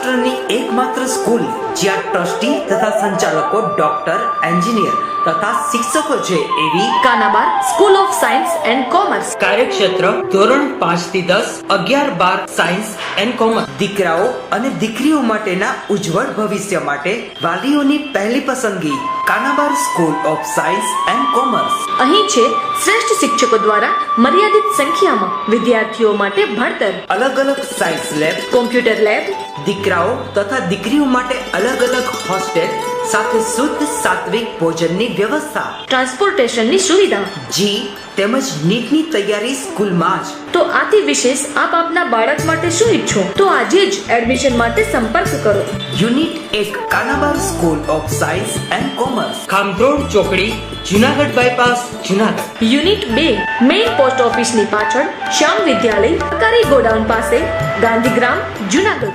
સૌરાષ્ટ્રની એકમાત્ર સ્કૂલ જ્યાં ટ્રસ્ટી તથા સંચાલકો ડોક્ટર, એન્જિનિયર તથા શિક્ષકો છે એવી Kanabar school of science and commerce. કાર્યક્ષેત્ર ધોરણ 5 થી 10, 11-12 સાયન્સ એન્ડ કોમર્સ. દીકરાઓ અને દીકરીઓ માટેના ઉજ્જવળ ભવિષ્ય માટે વાલીઓની પહેલી પસંદગી Kanabar school of science and commerce. અહીં છે શ્રેષ્ઠ શિક્ષકો દ્વારા મર્યાદિત સંખ્યામાં વિદ્યાર્થીઓ માટે ભણતર, અલગ અલગ સાયન્સ લેબ, કોમ્પ્યુટર લેબ, દીકરાઓ તથા દીકરીઓ માટે અલગ અલગ હોસ્ટેલ સાથે શુદ્ધ સાત્વિક ભોજનની વ્યવસ્થા, ટ્રાન્સપોર્ટેશનની સુવિધા. જી તેમજ નીટની તૈયારી સ્કૂલમાં જ. તો આથી વિશેષ આપ આપના બાળક માટે શું ઈચ્છો તો આજે જ એડમિશન માટે સંપર્ક કરો. Unit 1 Kanabar school of science and commerce, Khamrod ચોકડી, Junagadh bypass, Junagadh. Unit 2 main post ઓફિસની પાછળ, શ્યામ વિદ્યાલય, સરકારી ગોડાઉન પાસે, ગાંધીગ્રામ, જુનાગઢ.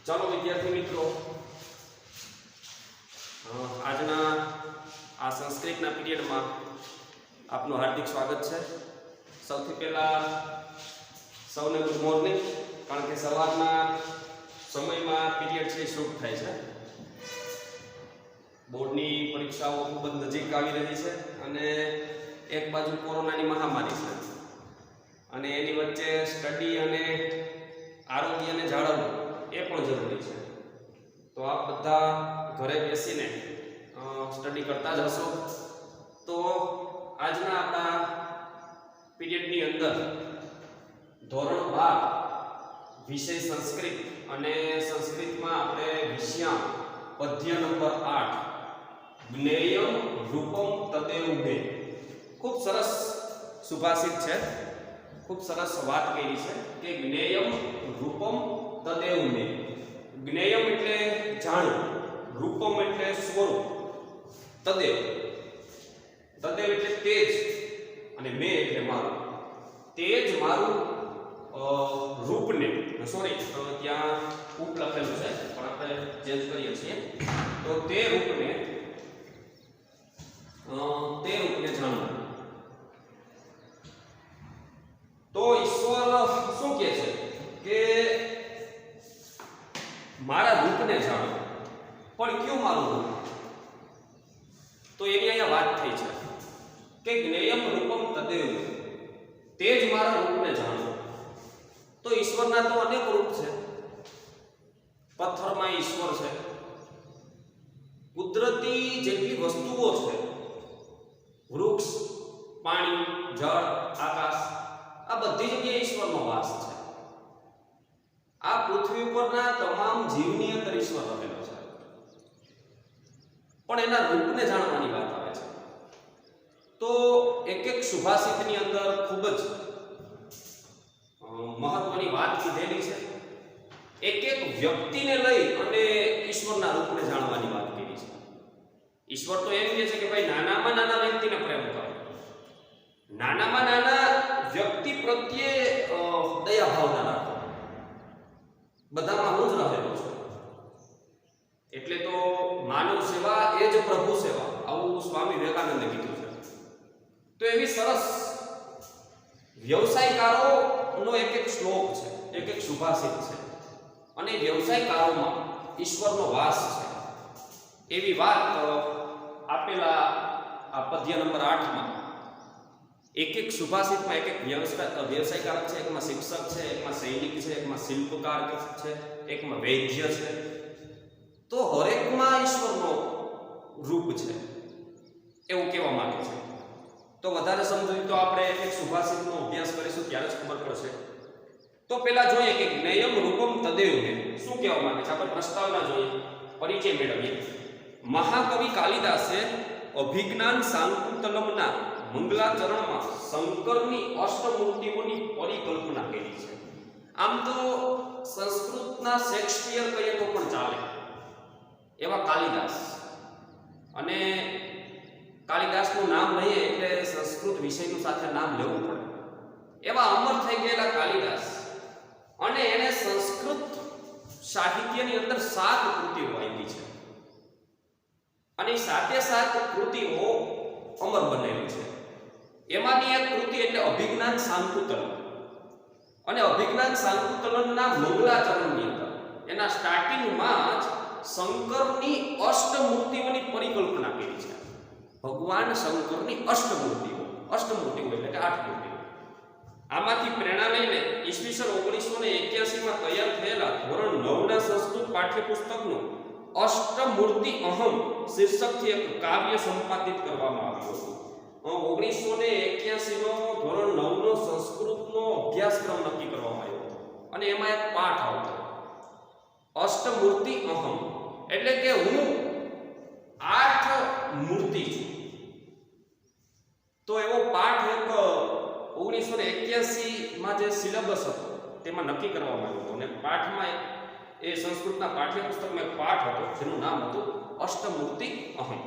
ચાલો વિદ્યાર્થી મિત્રો, આજના આ સંસ્કૃતના પીરિયડમાં આપનું હાર્દિક સ્વાગત છે. સૌથી પહેલાં સૌને ગુડ મોર્નિંગ, કારણ કે સવારના સમયમાં પીરિયડ છે શરૂ થાય છે. બોર્ડની પરીક્ષાઓ ખૂબ જ નજીક આવી રહી છે અને એક બાજુ કોરોનાની મહામારી છે અને એની વચ્ચે સ્ટડી અને આરોગ્યને જાળવવું એ પણ જરૂરી છે. તો આપ બધા ઘરે બેસીને સ્ટડી કરતા જ હશો. તો આજના આપણા પીરિયડની અંદર ધોરણ 12 વિષય સંસ્કૃત અને સંસ્કૃતમાં આપણે વિષયાંક પદ્ય નંબર 8 જ્ઞેયમ રૂપમ તદેવ મે. ખૂબ સરસ સુભાષિત છે, ખૂબ સરસ વાત કરી છે કે જ્ઞેયમ રૂપમ તદેવ મે. જ્ઞેયમ એટલે જાણવું, રૂપમ એટલે સ્વરૂપ, તદેવ તદેવ એટલે તેજ અને મે એટલે મારું. તેજ મારું રૂપને, સોરી ત્યાં ઉપ લખેલું છે પણ આપણે ચેન્જ કરીએ છીએ. તો તે રૂપને જાણવું. તો ઈશ્વર શું કહે છે કે મારા રૂપને જાણો. પણ કયું મારું રૂપ? તો એની અહીંયા વાત થઈ છે કે જ્ઞેયમ રૂપમ તદેવ, તે જ મારા રૂપને જાણો. તો ઈશ્વરના તો અનેક રૂપ છે. પથ્થરમાં ઈશ્વર છે, કુદરતી જેટલી વસ્તુઓ છે, વૃક્ષ, પાણી, જળ, આકાશ, આ બધી જગ્યાએ ઈશ્વરનો વાસ છે. આ પૃથ્વી ઉપરના તમામ જીવની અંદર ઈશ્વર રહેલો છે. પણ એના રૂપને જાણવાની વાત આવે છે. તો એક એક સુભાષિતની અંદર ખૂબ જ મહત્વની વાત કીધેલી છે. એક એક વ્યક્તિને લઈ અને ઈશ્વરના રૂપને જાણવાની વાત કરી છે. ઈશ્વર તો એમ કહે છે કે ભાઈ નાનામાં નાના વ્યક્તિને પ્રેમ કરો, નાનામાં નાના વ્યક્તિ પ્રત્યે દયા ભાવના રાખો, બધામાં હું જ રહેલો છું. એટલે તો માનવ સેવા એ જ પ્રભુ સેવા, આવું સ્વામી વિવેકાનંદે કીધું છે. તો એવી સરસ વ્યવસાયકારોનો એક એક શ્લોક છે, એક એક સુભાષિત છે અને વ્યવસાયકારોમાં ઈશ્વરનો વાસ છે. એવી વાત આપેલા આ પદ્ય નંબર 8 માં એક એક સુભાષિતમાં એક એક વ્યવસાયકાર છે. એકમાં શિક્ષક છે, એકમાં સૈનિક છે, એકમાં શિલ્પકાર છે, એકમાં વૈદ્ય છે. તો હરેકમાં ઈશ્વરનો રૂપ છે એવું કહેવા માંગે છે. તો વધારે સમજવું તો આપણે એક સુભાષિતનો અભ્યાસ કરીશું ત્યારે જ ખબર પડશે. તો પહેલા જોઈએ કે જ્ઞેયમ રૂપમ તદેવ મે શું કહેવા માંગે છે. આપણે પ્રસ્તાવના જોઈએ, પરિચય મેળવીએ. મહાકવિ કાલિદાસે અભિજ્ઞાન શાંકુતલમના મંગલાચરણમાં શંકરની અષ્ટમૂર્તિઓની પરિકલ્પના કરી છે. આમ તો સંસ્કૃતના શેક્સપિયર કહીએ તો પણ ચાલે એવા કાલિદાસ, અને કાલિદાસનું નામ લઈએ એટલે સંસ્કૃત વિષયનું સાથે નામ લેવું પડે. એવા અમર થઈ ગયેલા કાલિદાસ, અને એને સંસ્કૃત સાહિત્યની અંદર 7 કૃતિઓ આપી છે અને 7 કૃતિઓ અમર બનેલી છે. એમાંની એક કૃતિ એટલે અભિજ્ઞાન શાંકુતલમ. અને અભિજ્ઞાન શાંકુતલનના મંગલાચરણની અંદર એના સ્ટાર્ટિંગમાં જ શંકરની અષ્ટમૂર્તિઓની પરિકલ્પના કરી છે. ભગવાન શંકરની અષ્ટમૂર્તિઓ એટલે કે 8 મૂર્તિઓ. આમાંથી પ્રેરણા લઈને ઈસવીસન 1981 માં તૈયાર થયેલા ધોરણ 9 ના સંસ્કૃત પાઠ્યપુસ્તકનું અષ્ટમૂર્તિ અહમ શીર્ષકથી એક કાવ્ય સંપાદિત કરવામાં આવ્યું હતું. 1981 નો ધોરણ 9 નો સંસ્કૃતનો અભ્યાસક્રમ નક્કી કરવામાં આવ્યો હતો અને એમાં એક પાઠ આવતો અષ્ટમૂર્તિ અહમ, એટલે કે હું 8 મૂર્તિ છું. તો એવો પાઠ એક 1981 માં જે સિલેબસ હતો તેમાં નક્કી કરવામાં આવ્યો હતો અને પાઠમાં એ સંસ્કૃતના પાઠ્યપુસ્તકમાં એક પાઠ હતો જેનું નામ હતું અષ્ટમૂર્તિ અહમ.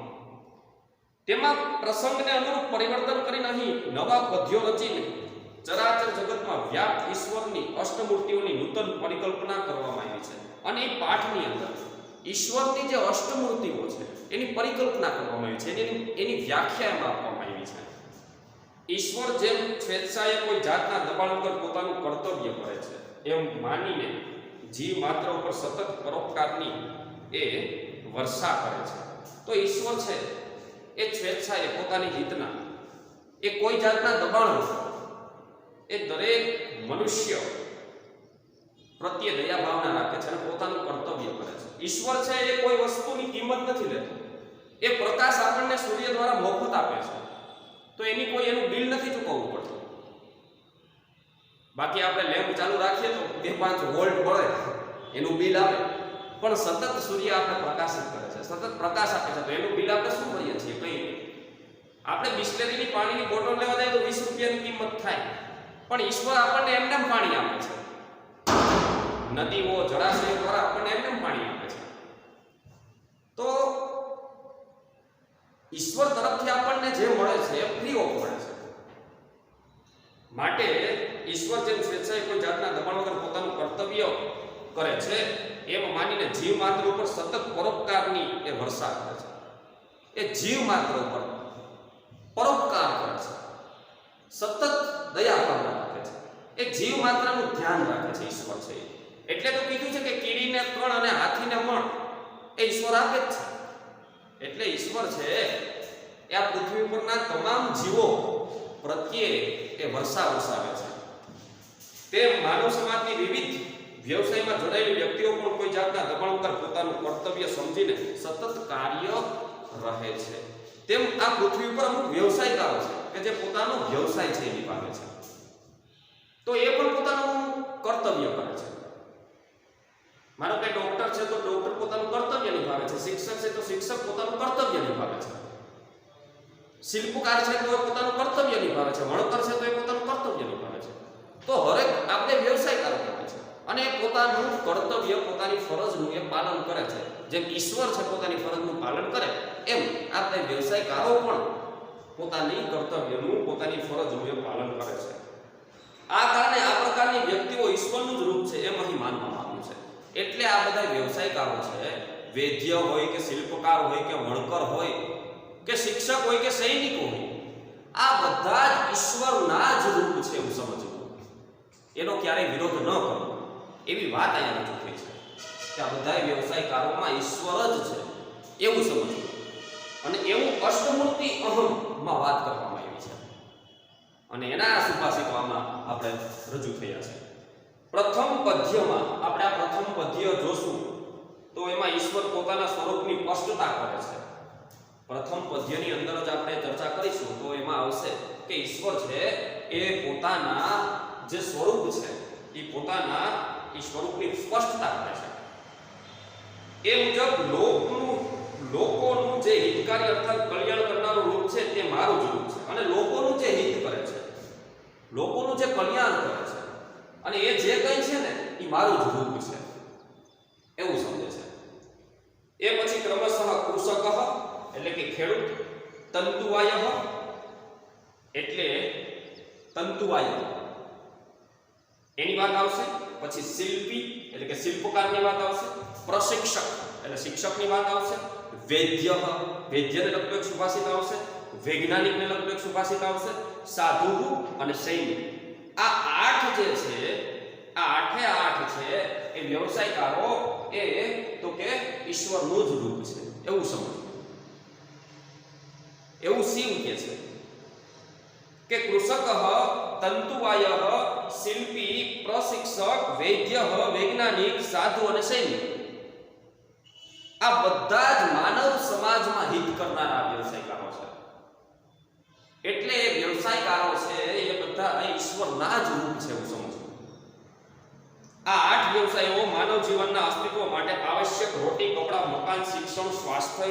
તેમાં પ્રસંગને અનુરૂપ પરિવર્તન કરીને અહીં નવા પદ્યો રચીને ચરાચર જગતમાં વ્યાપ્ત ઈશ્વરની અષ્ટમૂર્તિઓની નૂતન પરિકલ્પના કરવામાં આવી છે. અને એ પાઠની અંદર ઈશ્વરની જે અષ્ટમૂર્તિઓ છે એની પરિકલ્પના કરવામાં આવી છે, એની વ્યાખ્યા એમાં આપવામાં આવી છે. ઈશ્વર જેમ સ્વેચ્છાએ કોઈ જાતના દબાણ વગર પોતાનું કર્તવ્ય કરે છે એમ માનીને જીવ માત્ર ઉપર સતત પરોપકારની એ વર્ષા કરે છે. તો ઈશ્વર છે એ સ્વેચ્છાએ પોતાની રીતના એ કોઈ જાતના દબાણ એ દરેક મનુષ્ય પ્રત્યે દયા ભાવના રાખે છે અને પોતાનું કર્તવ્ય કરે છે. ઈશ્વર છે એ કોઈ વસ્તુની કિંમત નથી લેતો. એ પ્રકાશ આપણને સૂર્ય દ્વારા મફત આપે છે તો એનું બિલ નથી ચૂકવવું પડતું. બાકી આપણે લેમ્પ ચાલુ રાખીએ તો 2-5 વોલ્ટ બળે એનું બિલ આવે, પણ સતત સૂર્ય આપણે પ્રકાશિત કરે છે, સતત પ્રકાશ આપે છે તો એનું બિલ આપણે શું કરીએ છીએ? કંઈ નહીં. આપણે બિસ્લેરીની પાણીની બોટલ લેવા જાય તો 20 રૂપિયાની કિંમત થાય, પણ ઈશ્વર આપણને એમને પાણી આપે છે. નદીઓ જળાશયો દ્વારા આપણને એમને પાણી આપે છે. તો ઈશ્વર તરફથી આપણને જે મળે છે એ ફ્રી ઓફ મળે છે. માટે ઈશ્વર જેમ સ્વેચ્છાએ કોઈ જાતના દબાણ વગર પોતાનું કર્તવ્ય કરે છે એમ માનીને જીવ માત્ર ઉપર સતત પરોપકારની એ વર્ષા કરે છે. એ જીવ માત્ર ઉપર પરોપકાર કરે છે, સતત દયા ભાવના રાખે છે, એ જીવ માત્રનું ધ્યાન રાખે છે. ઈશ્વર છે એટલે તો કીધું છે કે કીડીને કણ અને હાથીને મણ એ ઈશ્વર આપે જ છે. એટલે ઈશ્વર છે એ આ પૃથ્વી ઉપરના તમામ જીવો પ્રત્યે એ વર્ષા વરસાવે છે. તે માનવ સમાજની વિવિધ વ્યવસાયમાં જોડાયેલી વ્યક્તિઓ પણ કોઈ જાતના દબાણ વગર પોતાનું કર્તવ્ય સમજીને સતત કાર્ય રહે છે. તેમ આ પૃથ્વી ઉપર અમુક વ્યવસાયકારો છે કે જે પોતાનો વ્યવસાય છે એ નિભાવે છે, તો એ પણ પોતાનું કર્તવ્ય કરે છે. માનો કે ડોક્ટર છે તો ડોક્ટર પોતાનું કર્તવ્ય નિભાવે છે, શિક્ષક છે તો શિક્ષક પોતાનું કર્તવ્ય નિભાવે છે, શિલ્પકાર છે તો પોતાનું કર્તવ્ય નિભાવે છે, વણકર છે તો એ પોતાનું કર્તવ્ય નિભાવે છે. તો હરેક આપણે વ્યવસાયકારો કહેવાય છે અને એ પોતાનું કર્તવ્ય, પોતાની ફરજનું એ પાલન કરે છે. જેમ ઈશ્વર છે પોતાની ફરજનું પાલન કરે એમ આપણે વ્યવસાયકારો પણ પોતાની કર્તવ્યનું, પોતાની ફરજનું એ પાલન કરે છે. આ કારણે આ પ્રકારની વ્યક્તિઓ ઈશ્વરનું જ રૂપ છે એમ અહીં માનવામાં આવ્યું છે. એટલે આ બધા વ્યવસાયકારો છે, વૈદ્ય હોય કે શિલ્પકાર હોય કે વણકર હોય કે શિક્ષક હોય કે સૈનિક હોય, આ બધા જ ઈશ્વરના જ રૂપ છે એવું સમજવું, એનો ક્યારેય વિરોધ ન કરવો, એવી વાત અહીંયા રજૂ થઈ છે કે આ બધા વ્યવસાયકારોમાં ઈશ્વર જ છે એવું સમજવું. અને એવું અષ્ટમૂર્તિ અહમમાં વાત કરવામાં આવી છે અને એના સુભાષિતો આમાં આપણે રજૂ થયા છે. પ્રથમ પદ્યમાં આપણે આ પ્રથમ પદ્ય જોશું તો એમાં ઈશ્વર પોતાના સ્વરૂપની સ્પષ્ટતા કરે છે. પ્રથમ પદ્યની અંદર જ આપણે ચર્ચા કરીશું તો એમાં આવશે કે ઈશ્વર છે એ પોતાના જે સ્વરૂપ છે એ પોતાના એ સ્વરૂપની સ્પષ્ટતા કરે છે. એ મુજબ લોકોનું જે હિતકારી અર્થાત કલ્યાણ કરનારું રૂપ છે તે મારું જ રૂપ છે અને લોકોનું જે હિત કરે છે, લોકોનું જે કલ્યાણ કરે છે અને એ જે કંઈ છે ને એ મારું જ રૂપ છે એવું સમજે છે. એ પછી ક્રમશઃ કૃષક એટલે કે ખેડૂત, તંતુવાય એટલે તંતુવાય એની વાત આવશે, પછી શિલ્પી એટલે કે શિલ્પકારની વાત આવશે, પ્રશિક્ષક એટલે શિક્ષકની વાત આવશે, વૈદ્યને લગતું એક સુભાષિત આવશે, વૈજ્ઞાનિકને લગતું એક સુભાષિત આવશે, સાધુ અને સૈનિક આ 8 જે છે, આ 8 છે એ વ્યવસાયકારો એ તો કે ઈશ્વરનું જ રૂપ છે એવું સમજો. એવું શિવ કે છે કે કૃષક તંતુવાય શિલ્પી પ્રશિક્ષક વૈદ્ય વૈજ્ઞાનિક સાધુ અને સૈનિક આ બધા જ માનવ સમાજમાં હિત કરનારા વ્યવસાયકારો છે. એટલે વ્યવસાયકારો છે એ બધા ઈશ્વરના જ રૂપ છે એવું સમજો. આ 8 વ્યવસાયો માનવ જીવનના અસ્તિત્વ માટે આવશ્યક રોટી, કપડાં, મકાન, શિક્ષણ, સ્વાસ્થ્ય,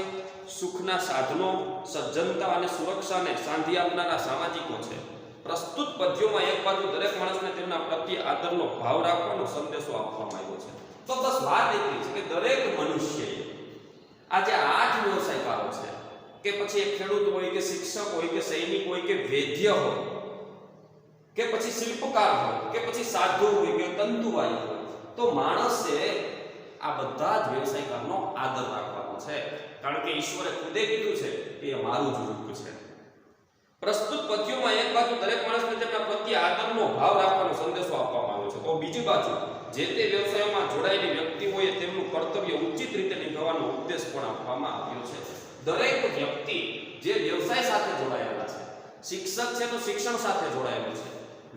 સુખના સાધનો, સજ્જનતા અને સુરક્ષાને સાંધી આપનારા સામાજિકો છે. પ્રસ્તુત પદ્યોમાં એક બાજુ દરેક માણસને તેમના પ્રત્યે આદરનો ભાવ રાખવાનો સંદેશો આપવામાં આવ્યો છે. તો બસ વાત એટલી છે કે દરેક મનુષ્યએ આ જે 8 વ્યવસાયકારો છે કે પછી એક ખેડૂત હોય કે શિક્ષક હોય કે સૈનિક હોય કે વૈદ્ય હોય કે પછી શિલ્પકાર હોય કે પછી સાધુ હોય કે તંતુવાય હોય, તો માણસે આ બધા જ વ્યવસાયકારનો આદર રાખવાનો છે. કારણ કે ઈશ્વરે ખુદે કીધું છે કે એ મારું જ રૂપ છે. પ્રસ્તુત પદ્યોમાં એક બાજુ દરેક માણસને તેમના પ્રત્યે આદરનો ભાવ રાખવાનો સંદેશો આપવામાં આવ્યો છે, તો બીજી બાજુ જે તે વ્યવસાયમાં જોડાયેલી વ્યક્તિઓએ તેમનું કર્તવ્ય ઉચિત રીતે નિભાવવાનો ઉપદેશ પણ આપવામાં આવ્યો છે. દરેક વ્યક્તિ જે વ્યવસાય સાથે જોડાયેલા છે, શિક્ષક છે તો શિક્ષણ સાથે જોડાયેલું છે,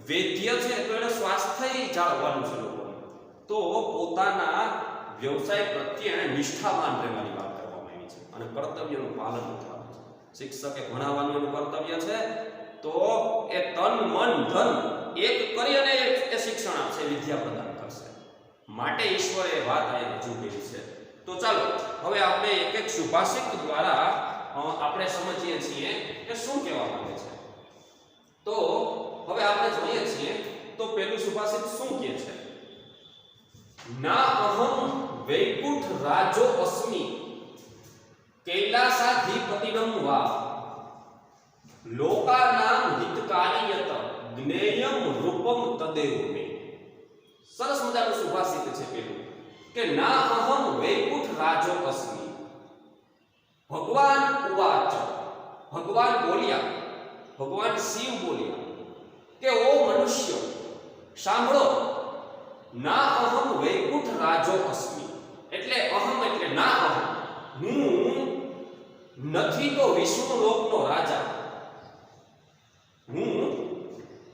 વૈદ્ય છે તો એને સ્વાસ્થ્ય જાળવવાનું છે લોકોને, તો પોતાના વ્યવસાય પ્રત્યે નિષ્ઠાવાન રહેવાની વાત કરવામાં આવી છે અને કર્તવ્યનું પાલન કરવાનું છે. શિક્ષકે ભણાવવાનું એનું કર્તવ્ય છે, તો એ તન મન ધન એક કરી અને એ શિક્ષણ આપશે, વિદ્યા પ્રદાન કરશે. માટે ઈશ્વરે વાત આ રજૂ કરી છે. તો ચાલો હવે આપણે એક એક સુભાષિત દ્વારા આપણે સમજીએ છીએ કે શું કહેવા માંગે છે. તો હવે આપણે જોઈએ છીએ તો પહેલું સુભાષિત શું કહે છે? ના અહમ વૈકુંઠ રાજો અસ્મિ કૈલાસાધિપતિનમ વા લોકાનામ હિતકારિયત જ્ઞેયમ રૂપમ તદેવ મે. સરસ મજાનું સુભાષિત છે પેલું કે ના અહમ વૈકુંઠ રાજો અસ્મિ. ભગવાન ઉવાચ, ભગવાન બોલ્યા, ભગવાન શિવ બોલ્યા કે ઓ મનુષ્ય સાંભળો, ના અહમ વૈકુંઠ રાજો અસ્મિ. એટલે અહમ એટલે ના અહમ, હું નથી તો વિષ્ણુ લોકનો રાજા, હું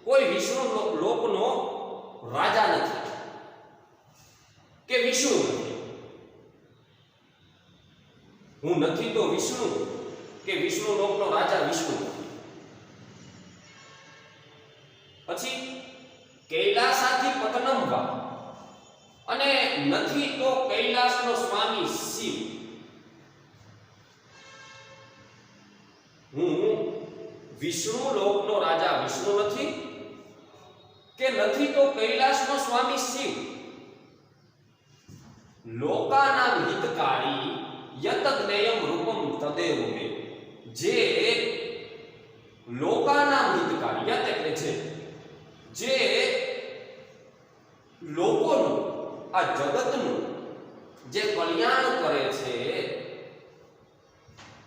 કોઈ વિષ્ણુ લોકનો રાજા નથી કે વિષ્ણુ નથી. હું નથી તો વિષ્ણુ કે વિષ્ણુ લોકનો રાજા વિષ્ણુ નથી. પછી કૈલાસાથી પતનમ વા, અને નથી તો કૈલાસનો સ્વામી શિવ. હું વિષ્ણુ લોકનો રાજા વિષ્ણુ નથી કે નથી તો કૈલાસનો સ્વામી શિવ. લોકાનામ હિતકારી યત જ્ઞેયમ રૂપમ તદેવ મે. જે લોકાનામ હિતકારી, યત એટલે જે લોકોનું, આ જગતનું જે કલ્યાણ કરે છે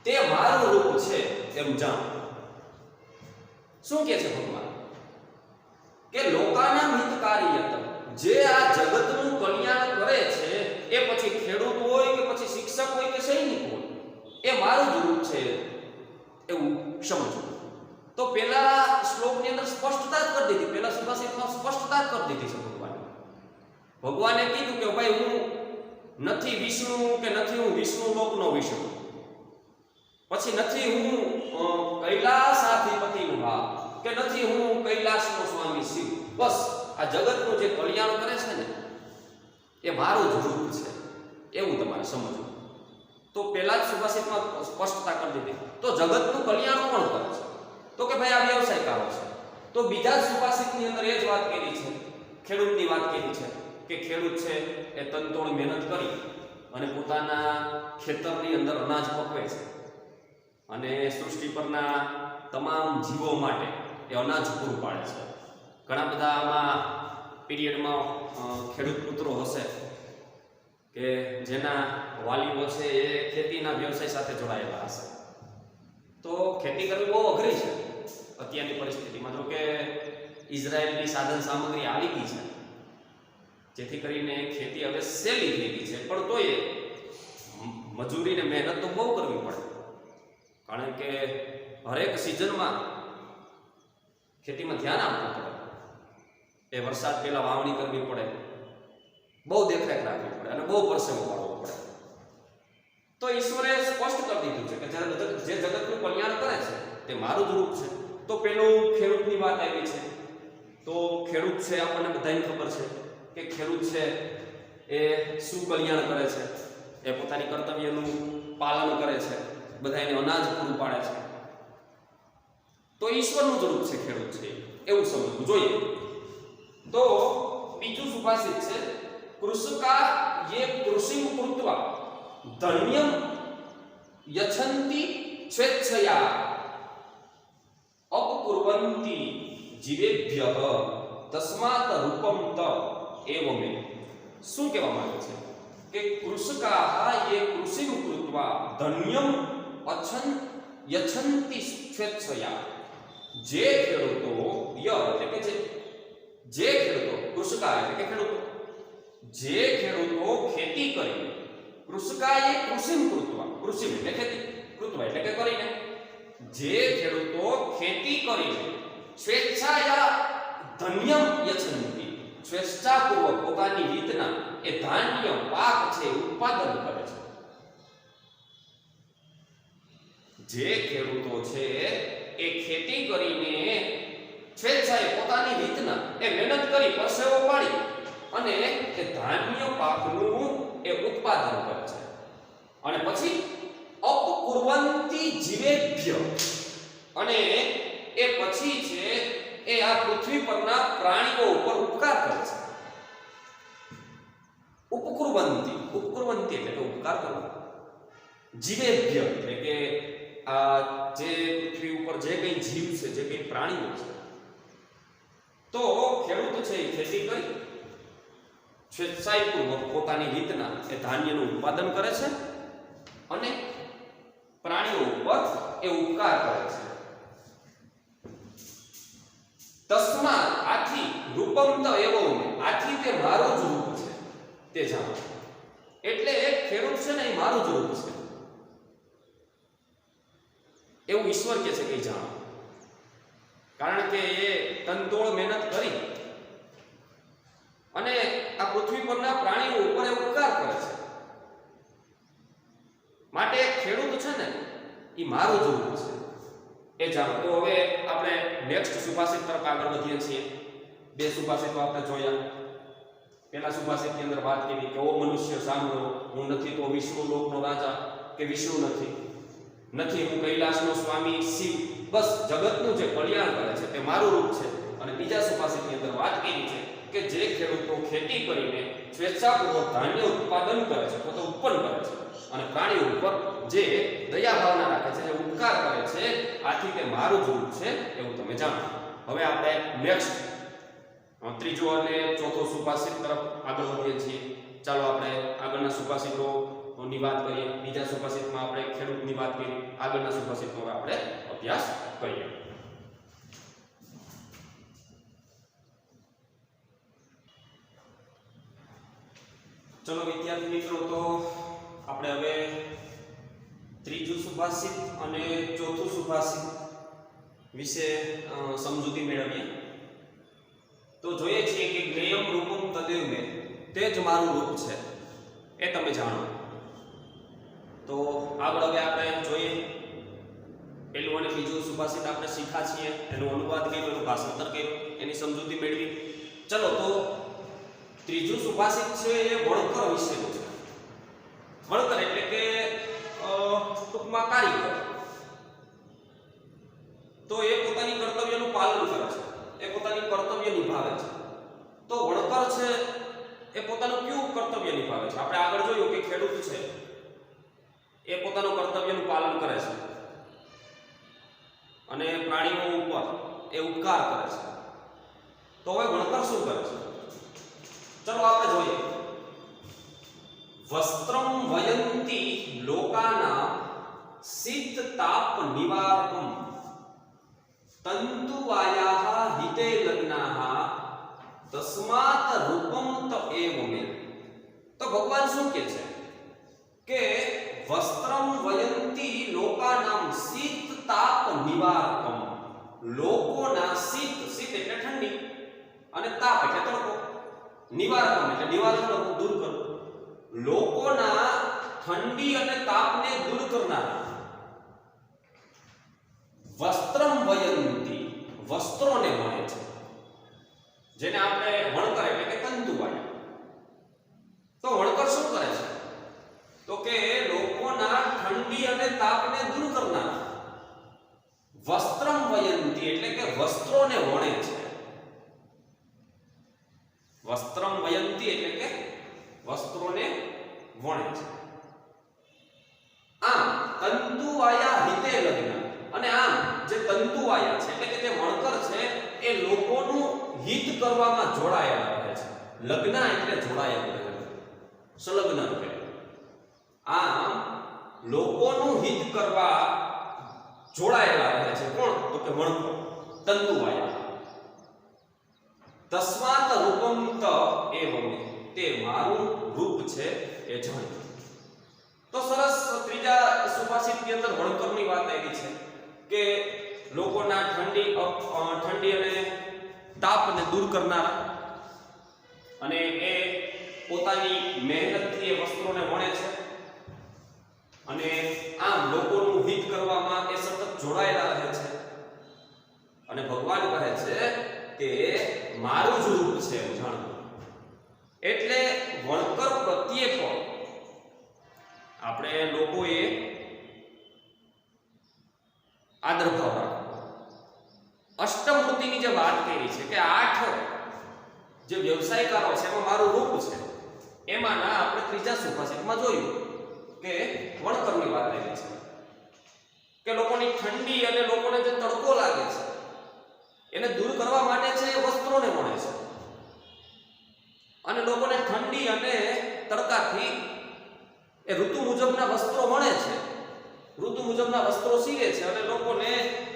તે મારું રૂપ છે એમ જાણ. શું કહે છે ભગવાન? કે લોકાનામ હિતકારિયત, જે આ જગતનું કલ્યાણ કરે છે એ પછી ખેડૂત હોય કે પછી શિક્ષક હોય કે સૈનિક હોય, એ મારું જ રૂપ છે એવું સમજો. તો પેલા શ્લોકની અંદર સ્પષ્ટતા જ કરી દીધી, પેલા સુભાષિતમાં સ્પષ્ટતા જ કરી દીધી છે ભગવાને કીધું કે ભાઈ હું નથી વિષ્ણુ કે નથી હું વિષ્ણુ લોકનો વિષ્ણુ, પછી નથી હું કૈલાસાધિપતિનો વા કે નથી હું કૈલાસનો સ્વામી શિવ. બસ આ જગતનું જે કલ્યાણ કરે છે ને એ મારું જ રૂપ છે એવું તમારે સમજવું. તો પહેલા જ સુભાષિતમાં સ્પષ્ટતા કરી દીધી. તો જગતનું કલ્યાણ કોણ કરે છે? તો કે ભાઈ આ વ્યવસાયકારો છે. તો બીજા જ સુભાષિતની અંદર એ જ વાત કરી છે, ખેડૂતની વાત કરી છે કે ખેડૂત છે એ તનતોડ મહેનત કરી અને પોતાના ખેતરની અંદર અનાજ પકવે છે અને સૃષ્ટિ પરના તમામ જીવો માટે એ અનાજ પૂરું પાડે છે. ઘણા બધા આમાં પીરિયડમાં ખેડૂત પુત્રો હશે કે જેના વાલીઓ છે એ ખેતીના વ્યવસાય સાથે જોડાયેલા હશે. તો ખેતી કરવી બહુ અઘરી છે અત્યારની પરિસ્થિતિમાં. જો કે ઇઝરાયલની સાધન સામગ્રી આવી ગઈ છે, જેથી કરીને ખેતી હવે સહેલી થઈ ગઈ છે, પણ તોય મજૂરી ને મહેનત તો બહુ કરવી પડે, કારણ કે હરેક સિઝનમાં ખેતીમાં ધ્યાન આપવું પડે, એ વરસાદ પહેલા વાવણી કરવી પડે, બહુ દેખરેખ રાખવી પડે અને બહુ પરસેવો પાડવો પડે. તો ઈશ્વરે સ્પષ્ટ કરી દીધું છે કે જે જગતનું કલ્યાણ કરે છે તે મારું જ રૂપ છે. તો પેલું ખેડૂતની વાત આવી છે. તો ખેડૂત છે, આપણને બધાને ખબર છે કે ખેડૂત છે એ શું કલ્યાણ કરે છે, એ પોતાની કર્તવ્યનું પાલન કરે છે, બધાને અનાજ પૂરું પાડે છે. તો ઈશ્વરનું જ રૂપ છે ખેડૂત છે, એવું સમજવું જોઈએ. તો બીજું સુભાષિત છે, કૃષકા યે કૃષિમ કૃત્વા ધન્યમ યછંતિ સ્વેચ્છયા અપકુર્વંતિ જીવેભ્યઃ તસ્માત રૂપમ ત એવમે. શું કહેવા માંગે છે કે કૃષકા યે કૃષિમ કૃત્વા ધન્યમ યછંતિ સ્વેચ્છયા, જે ખેડૂતો એટલે કે જે ખેડૂતો કૃષકા એટલે કે ખેડૂતો, જે ખેડૂતો ખેતી કરી, કૃષકાએ કૃષિમ કૃત્વા, કૃષિમ એટલે ખેતી, કૃત્વા એટલે કે કરીને, જે ખેડૂતો ખેતી કરીને સ્વેચ્છાયા ધન્યમ યછંતિ, સ્વેચ્છાપૂર્વક પોતાની રીતના એ ધાન્ય પાક છે ઉત્પાદન કરે છે. જે ખેડૂતો છે એ ખેતી કરીને સ્વેચ્છાએ પોતાની રીતના એ મહેનત કરી પરસેવો પાડી અને એ ધાન્ય પાકનું એ ઉત્પાદન કરે છે, અને પછી અપકુર્વંતિ જીવેભ્ય, અને એ પછી છે એ આ પૃથ્વી પરના પ્રાણીઓ ઉપર ઉપકાર કરે છે. ઉપકુર્વંતિ એટલે કે ઉપકાર કરવો, જીવેભ્ય એટલે કે આ જે પૃથ્વી ઉપર જે કંઈ જીવ છે, જે કંઈ પ્રાણીઓ છે, તો ખેડૂત છે એ ખેતી કરી સ્વેચ્છાપૂર્વક પોતાની રીતના એ ધાન્યનું ઉત્પાદન કરે છે અને પ્રાણીઓ ઉપર એ ઉપકાર કરે છે. તસ્માત આથી રૂપમ ત એવમ, આથી તે મારું જ રૂપ છે તે જાણો. એટલે એક ખેડૂત છે ને એ મારું જ રૂપ છે એવું ઈશ્વર કહે છે કે જાણો, કારણ કે એ તનતોડ મહેનત કરી અને આ પૃથ્વી પરના પ્રાણીઓ ઉપર ઉપકાર કરે છે, માટે ખેડૂત છે ને એ મારું જ રૂપ છે એ જાણો. તો હવે આપણે નેક્સ્ટ સુભાષિત તરફ આગળ વધીએ છીએ. બે સુભાષિતો આપણે જોયા. પહેલા સુભાષિતની અંદર વાત કરી કે ઓ મનુષ્ય સાંભળો, હું નથી તો વિષ્ણુ લોકનો રાજા, કે વિષ્ણુ નથી હું કૈલાસનો સ્વામી શિવ, બસ જગતનું જે કલ્યાણ કરે છે તે મારું રૂપ છે. અને બીજા સુભાષિતની અંદર વાત કરી છે કે જે ખેડૂતો ખેતી કરીને સ્વેચ્છાપૂર્વક ધાન્ય ઉત્પાદન કરે છે, તો ઉત્પન્ન કરે છે, અને પ્રાણીઓ ઉપર જે દયા ભાવના રાખે છે, જે ઉપકાર કરે છે, આથી તે મારું જ રૂપ છે એવું તમે જાણો. હવે આપણે નેક્સ્ટ ત્રીજો અને ચોથો સુભાષિત તરફ આગળ વધીએ છીએ. ચાલો આપણે આગળના સુભાષિતોની વાત કરીએ. બીજા સુભાષિતમાં આપણે ખેડૂતની વાત કરી, આગળના સુભાષિતનો આપણે અભ્યાસ કરીએ. ચલો વિદ્યાર્થી મિત્રો, તો આપણે હવે ત્રીજું સુભાષિત અને ચોથું સુભાષિત વિશે સમજૂતી મેળવીએ. તો જોઈએ છીએ કે જ્ઞેયમ રૂપમ તદેવ મે, તે જ મારું રૂપ છે એ તમે જાણો. તો આગળ હવે આપણે જોઈએ પહેલું અને બીજું સુભાષિત આપણે શીખ્યા છીએ, એનો અનુવાદ કર્યો, એનું ભાષાંતર કર્યું, એની સમજૂતી મેળવી. ચલો તો ત્રીજું સુભાષિત છે એ વણકર વિશેનું છે. વણકર એટલે કે ટૂંકમાં કારીગર. તો એ પોતાની કર્તવ્યનું પાલન કરે છે, એ પોતાની કર્તવ્ય નિભાવે છે. તો વણકર છે એ પોતાનું કયું કર્તવ્ય નિભાવે છે? આપણે આગળ જોયું કે ખેડૂત છે એ પોતાનું કર્તવ્યનું પાલન કરે છે અને પ્રાણીઓ ઉપર એ ઉપકાર કરે છે. તો હવે વણકર શું કરે છે? ચલો આપણે જોઈએ. વસ્ત્રમ વયંતી લોકાના શીત તાપ નિવારકમ તંતુવાયાહ હિતે લગ્ના તસ્માત રૂપમ ત એવ મે. તો ભગવાન શું કહે છે કે વસ્ત્રમ વયંતી લોકાનામ શીત તાપ નિવારકમ. લોકોના શીત એટલે ઠંડી અને તાપ એટલે તડકો, નિવારકમ એટલે નિવારણ કરવું, દૂર કરવું. લોકોના ઠંડી અને તાપને દૂર કરનારા વસ્ત્રમ વયંતી, વસ્ત્રોને વણે છે, જેને આપણે વણકર એટલે કે તંતુવાળા. તો વણકર શું કરે છે તો કે લોકોના ઠંડી અને તાપને દૂર કરનારા વસ્ત્રમ વયંતી એટલે કે વસ્ત્રોને વણે છે. વસ્ત્રમ વયંતી એટલે કે વસ્ત્રોને વણે છે. આમ તંતુવાયા હિતે લગ્ન. અને આમ જે તંતુવાયા છે એટલે કે જે વણકર છે એ લોકોનું હિત કરવામાં જોડાયેલા રહે છે. લગ્ન એટલે જોડાયેલા રહે, સંલગ્ન રહે. આમ લોકોનું હિત કરવા જોડાયેલા રહે છે. કોણ? તો કે વણકર, તંતુવાયા. તસ્માત રૂપમ ત એવ મે. તે મારું રૂપ છે એ જાણ. તો સરસ ત્રીજા સુભાષિતની અંદર વણકરની વાત આવી છે કે લોકોના ઠંડી અને તાપને દૂર કરનારા, અને એ પોતાની મહેનતથી એ વસ્ત્રોને વણે છે, અને આમ લોકોનું હિત કરવામાં એ સતત જોડાયેલા રહે છે. અને ભગવાન કહે છે કે મારું જ રૂપ છે જાણવું. એટલે વણકર પ્રત્યે પણ આપણે લોકોએ આદર ભાવ રાખવો. અષ્ટમૂર્તિની જે વાત કરી છે કે 8 જે વ્યવસાયકારો છે એમાં મારું રૂપ છે, એમાંના આપણે ત્રીજા સુભાષિતમાં જોયું કે વણકરની વાત આવી છે કે લોકોની ઠંડી અને લોકોને જે તડકો લાગે છે એને દૂર કરવા માટે છે એ વસ્ત્રોને વણે છે, અને લોકોને ઠંડી અને તડકાથી એ ઋતુ મુજબના વસ્ત્રો વણે છે, ઋતુ મુજબના વસ્ત્રો સીવે છે, અને લોકોને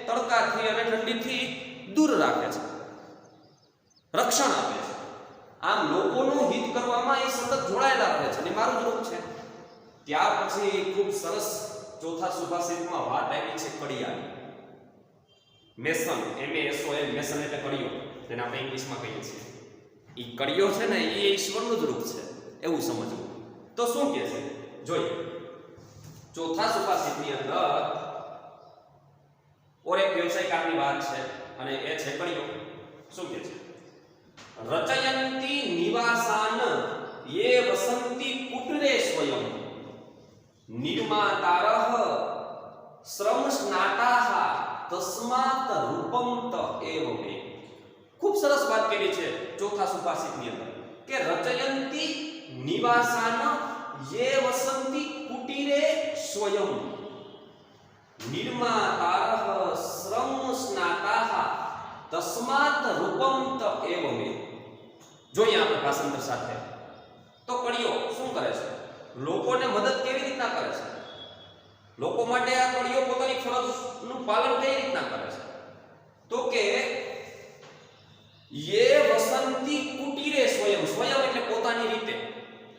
તડકાથી અને ઠંડીથી દૂર રાખે છે, રક્ષણ આપે છે. આમ લોકોનું હિત કરવામાં એ સતત જોડાયેલા રહે છે, અને મારું જ રૂપ છે. ત્યાર પછી ખૂબ સરસ ચોથા સુભાષિતમાં વાત આવી છે કડિયાની. મેસન, MESON, મેસન એટલે કડિયો, જેને આપણે ઇંગ્લિશમાં કહીએ છીએ. એ કડિયો છે ને એ ઈશ્વરનું જ રૂપ છે એવું સમજવું. તો શું કહે છે જોઈએ. ચોથા સુભાષિતની અંદર ઓર એક વ્યવસાયકારની વાત છે, અને એ છે કડિયો. શું કહે છે? રચયંતી નિવાસાન યે વસંતી કુટરે સ્વયં નિર્માતારઃ શ્રમ સ્નાતાઃ તસ્માત રૂપમ ત એવ મે. ખૂબ સરસ વાત કરી છે ચોથા સુભાષિતની અંદર કે રચયંતી નિવાસાન યે વસંતી કુટીરે સ્વયં નિર્માતારઃ શ્રમ સ્નાતાઃ તસ્માત રૂપમ ત એવ મે. જોઈએ આપણે ભાષાંતર સાથે. તો કડિયો શું કરે છે? લોકોને મદદ કેવી રીતના કરે છે? લોકો માટે આ કડિયો પોતાની ફરજનું પાલન કઈ રીતના કરે છે? તો કે યે વસંતી કુટીરે સ્વયં, સ્વયં એટલે પોતાની રીતે,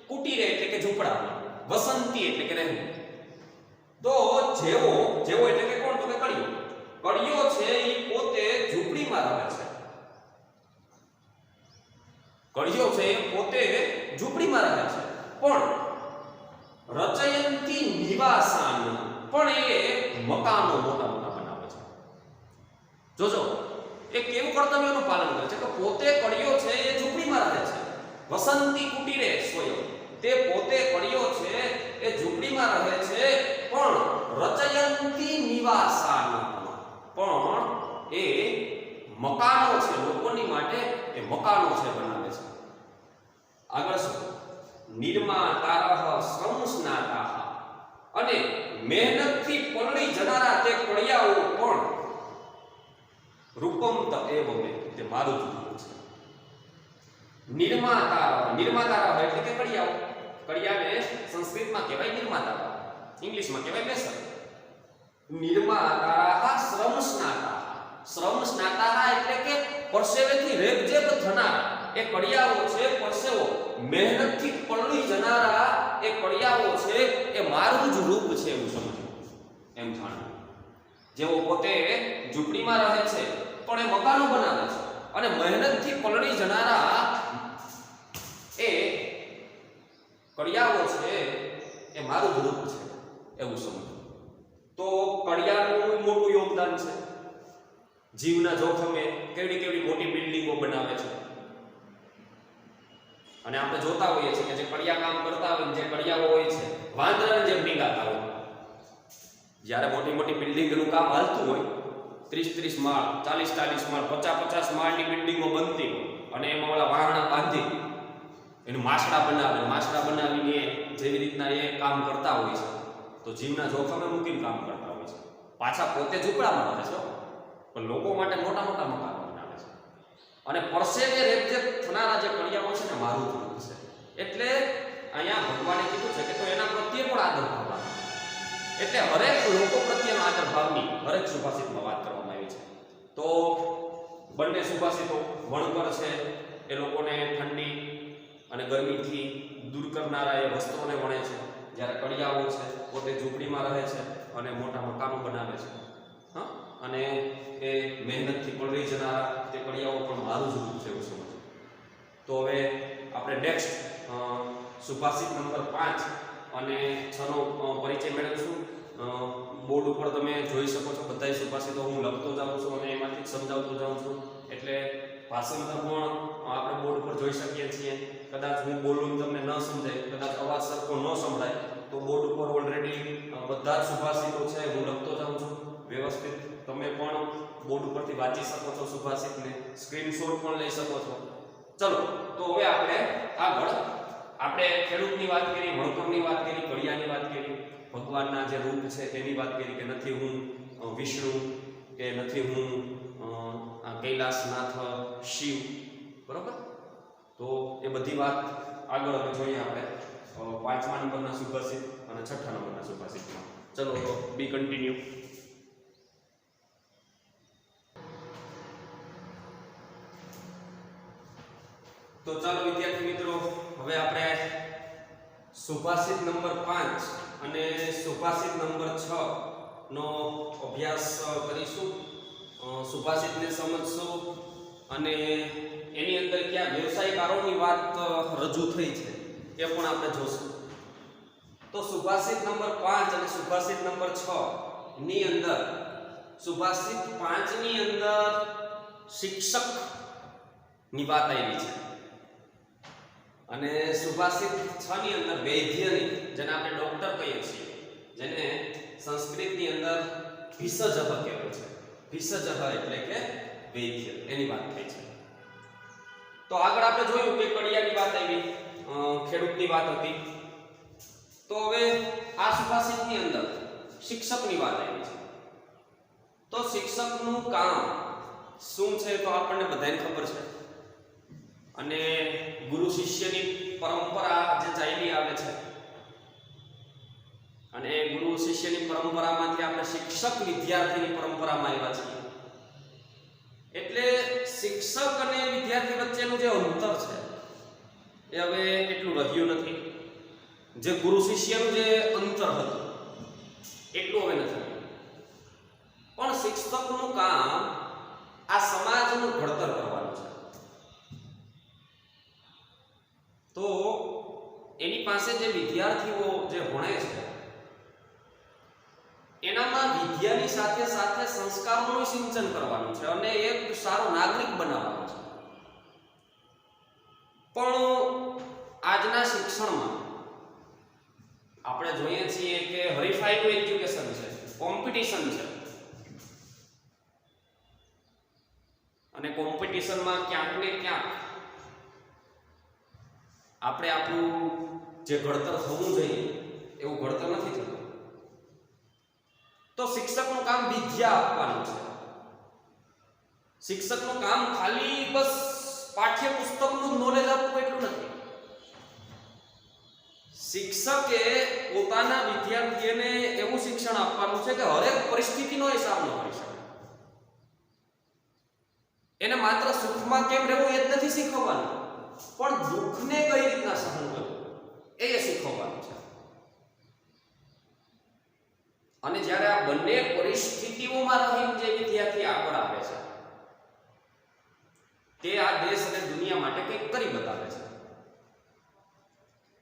કુટીરે એટલે કે ઝૂંપડામાં, વસંતી એટલે કે રહેવું. તો જેવો એટલે કે કોણ? તો કે કડિયો. કડિયો છે એ પોતે ઝૂંપડીમાં રહે છે. કડિયો છે એ પોતે ઝૂંપડીમાં રહે છે, પણ રચયંતી નિવાસાન, પણ એ મકાનો મોટા મોટા બનાવે છે. જોજો એ કેવું કર્તવ્યનું પાલન કરે છે કે પોતે કડિયો છે એ ઝૂંપડીમાં રહે છે. વસંતી કુટીરે સ્વયં, તે પોતે કડિયો છે એ ઝૂંપડીમાં રહે છે, પણ રચયંતી નિવાસાન, પણ એ મકાનો છે લોકોની માટે, એ મકાનો છે બનાવે છે. આગળ શું? નિર્માતારઃ શ્રમ સ્નાતાઃ, અને મહેનતથી પલળી જનારા તે કડિયાઓ પણ રૂપમ ત એવ મે, તે મારું જ રૂપ છે. નિર્માતારઃ એટલે કે કડિયાઓ. કડિયાને સંસ્કૃતમાં કહેવાય નિર્માતારઃ, ઇંગ્લિશમાં કહેવાય મેસન. નિર્માતારઃ શ્રમ સ્નાતાઃ, શ્રમ સ્નાતાઃ એટલે કે પરસેવેથી રેબઝેબ થનારા, એ કડિયાઓ છે પરસેવો મહેનતથી પલળી જનારા એ કડિયાઓ છે એ મારું જ રૂપ છે એવું સમજો, એમ જાણવું. જેઓ પોતે ઝૂંપડીમાં રહે છે પણ એ મકાનો બનાવે છે અને મહેનતથી પલળી જનારા એ કડિયાઓ છે એ મારું જ રૂપ છે એવું સમજો. તો કડિયાનું મોટું યોગદાન છે. જીવના જોખમે કેવડી કેવડી મોટી બિલ્ડિંગો બનાવે છે અને આપણે જોતા હોઈએ છીએ કે જે કડિયા કામ કરતા હોય, જે કડિયાઓ હોય છે વાંદરાને જેમ ડીંગાતા હોય. જ્યારે મોટી મોટી બિલ્ડિંગનું કામ હાલતું હોય 30-30 માળ, 40-40 માળ, 50-50 માળની બિલ્ડિંગો બનતી હોય અને એમાં ઓલા વાહણા બાંધી એનું માછડા બનાવીને જેવી રીતના એ કામ કરતા હોય છે તો જીવના જોખમે મૂકીને કામ કરતા હોય છે. પાછા પોતે ઝૂંપડામાં રહે છે પણ લોકો માટે મોટા મોટા મકાનો બનાવે છે અને પરસેવે રેપઝેપ થનારા જે કડિયાઓ છે ને મારું જ રૂપ છે. એટલે અહીંયા ભગવાને કીધું છે કે તો એના પ્રત્યે પણ આદર ભાવવાનો. એટલે હરેક લોકો પ્રત્યેનો આદર ભાવની હરેક સુભાષિતમાં વાત કરવામાં આવી છે. તો બંને સુભાષિતો વણકર છે એ લોકોને ઠંડી અને ગરમીથી દૂર કરનારા એ વસ્ત્રોને વણે છે, જ્યારે કડિયાઓ છે પોતે ઝૂંપડીમાં રહે છે અને મોટા મકાનો બનાવે છે. હા, અને એ મહેનતથી પલળી જનારા તે કડિયાઓ પણ મારું જ રૂપ છે એવું સમજો. તો હવે આપણે નેક્સ્ટ સુભાષિત નંબર 5 અને 6 નો પરિચય મેળવીશું. બોર્ડ ઉપર તમે જોઈ શકો છો બધા સુભાષિતો હું લખતો જાઉં છું અને એમાંથી સમજાવતો જાઉં છું. એટલે ભાષાંતર પણ આપણે બોર્ડ ઉપર જોઈ શકીએ છીએ. કદાચ હું બોલું તમને ન સમજાય, કદાચ અવાજ સરખો ન સંભળાય તો બોર્ડ ઉપર ઓલરેડી બધા જ સુભાષિતો છે હું લખતો જાઉં છું વ્યવસ્થિત. તમે પણ બોર્ડ ઉપરથી વાંચી શકો છો સુભાષિતને, સ્ક્રીનશોટ પણ લઈ શકો છો. ચલો તો હવે આપણે ખેડૂતની વાત કરી, વણકરની વાત કરી, કડિયાની વાત કરી, ભગવાનના જે રૂપ છે તેની વાત કરી કે નથી હું વિષ્ણુ કે નથી હું કૈલાસનાથ શિવ, બરોબર. તો એ બધી વાત આગળ હવે જોઈએ આપણે 5મા નંબરના સુભાષિત અને 6ઠ્ઠા નંબરના સુભાષિતમાં. ચલો તો બી કન્ટિન્યુ. તો ચાલો વિદ્યાર્થી મિત્રો હવે આપણે સુભાષિત નંબર 5 અને સુભાષિત નંબર 6 નો અભ્યાસ કરીશું. સુભાષિતને સમજશું અને એની અંદર ક્યાં વ્યવસાયકારોની વાત રજૂ થઈ છે એ પણ આપણે જોશું. તો સુભાષિત નંબર 5 અને સુભાષિત નંબર 6 ની અંદર સુભાષિત 5 ની અંદર શિક્ષક ની વાત આવી છે અને સુભાષિત 6 ની અંદર વૈદ્યની, જેને આપણે ડોક્ટર કહીએ છીએ, જેને સંસ્કૃતની અંદર ભિષજ કહેવાય છે. ભિષજ એટલે કે વૈદ્ય, એની વાત થઈ છે. તો આગળ આપણે જોયું કે કડિયાની વાત આવી, ખેડૂતની વાત હતી. તો હવે આ સુભાષિતની અંદર શિક્ષકની વાત આવી છે. તો શિક્ષકનું કામ શું છે તો આપણને બધાને ખબર છે અને ગુરુ શિષ્યની પરંપરા જે ચાલી આવે છે અને ગુરુ શિષ્યની પરંપરામાંથી આપણે શિક્ષક વિદ્યાર્થીની પરંપરામાં આવ્યા છીએ. એટલે શિક્ષક અને વિદ્યાર્થી વચ્ચેનું જે અંતર છે એ હવે એટલું રહ્યું નથી. જે ગુરુ શિષ્યનું જે અંતર હતું એટલું હવે નથી. પણ શિક્ષકનું કામ આ સમાજનું ઘડતર કરવાનું છે. તો એની પાસે જે વિદ્યાર્થીઓ જે ભણે છે એનામાં વિદ્યાની સાથે સાથે સંસ્કારોનું સિંચન કરવાનું છે અને એક સારો નાગરિક બનાવવાનો છે. પણ આજના શિક્ષણમાં આપણે જોઈએ છીએ કે હરીફાઈનું એજ્યુકેશન છે, કોમ્પિટિશન છે અને કોમ્પિટિશનમાં ક્યાંક ને ક્યાંક આપણે આપણું જે ઘડતર થવું જોઈએ એવું ઘડતર નથી થતું. તો શિક્ષકનું કામ વિદ્યા આપવાનું છે. શિક્ષકનું કામ ખાલી બસ પાઠ્યપુસ્તકનું નોલેજ આપવું એટલું નથી. શિક્ષકે પોતાના વિદ્યાર્થીઓને એવું શિક્ષણ આપવાનું છે કે હરેક પરિસ્થિતિનો હિસાબ ન કરી શકે. એને માત્ર સુખમાં કેમ રહેવું એ જ નથી શીખવવાનું, પણ દુઃખને કઈ રીતના સહન કરવું એ શીખવવાનું છે. અને જ્યારે આ બંને પરિસ્થિતિઓમાં રહીને જે વિદ્યાર્થી આગળ આવે છે તે આ દેશ અને દુનિયા માટે કંઈક કરી બતાવે છે.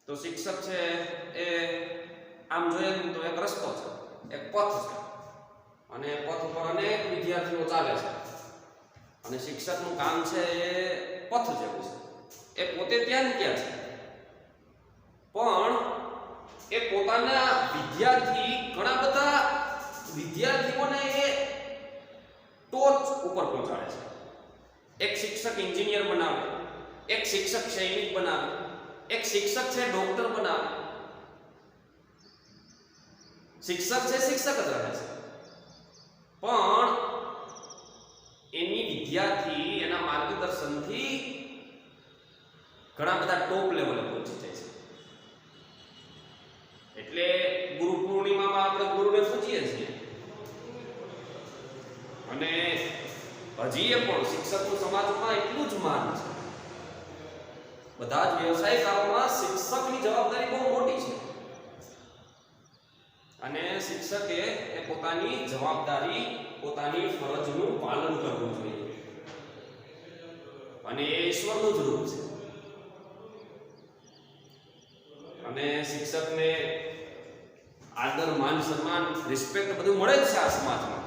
તો શિક્ષક છે એ આમ જોઈએ તો એક રસ્તો છે, એક પથ છે, અને પથ ઉપર અનેક વિદ્યાર્થીઓ ચાલે છે, અને શિક્ષકનું કામ છે એ પથ જેવું છે. એ પોતે ત્યાં ને ત્યાં છે, પણ એ પોતાના ઘણા બધા વિદ્યાર્થીઓને એ ટોચ ઉપર પહોંચાડે છે. એક શિક્ષક એન્જિનિયર બનાવે, એક શિક્ષક સૈનિક બનાવે, એક શિક્ષક છે ડોક્ટર બનાવે. શિક્ષક છે શિક્ષક જ રહે છે, પણ એની વિદ્યાર્થી એના માર્ગદર્શનથી ઘણા બધા ટોપ લેવલે પહોંચી જાય છે. એટલે ગુરુ પૂર્ણિમામાં આપણે ગુરુને પૂજીએ છીએ, અને હજી એ પણ શિક્ષકનું સમાજમાં એટલું જ માન છે. બધા જ વ્યવસાયકારોમાં શિક્ષકની જવાબદારી બહુ મોટી છે, અને શિક્ષકે એ પોતાની જવાબદારી, પોતાની ફરજનું પાલન કરવું જોઈએ, અને એ ઈશ્વરનું જ રૂપ છે. અને શિક્ષકને આદર, માન, સન્માન, રિસ્પેક્ટ બધું મળે જ છે આ સમાજમાં,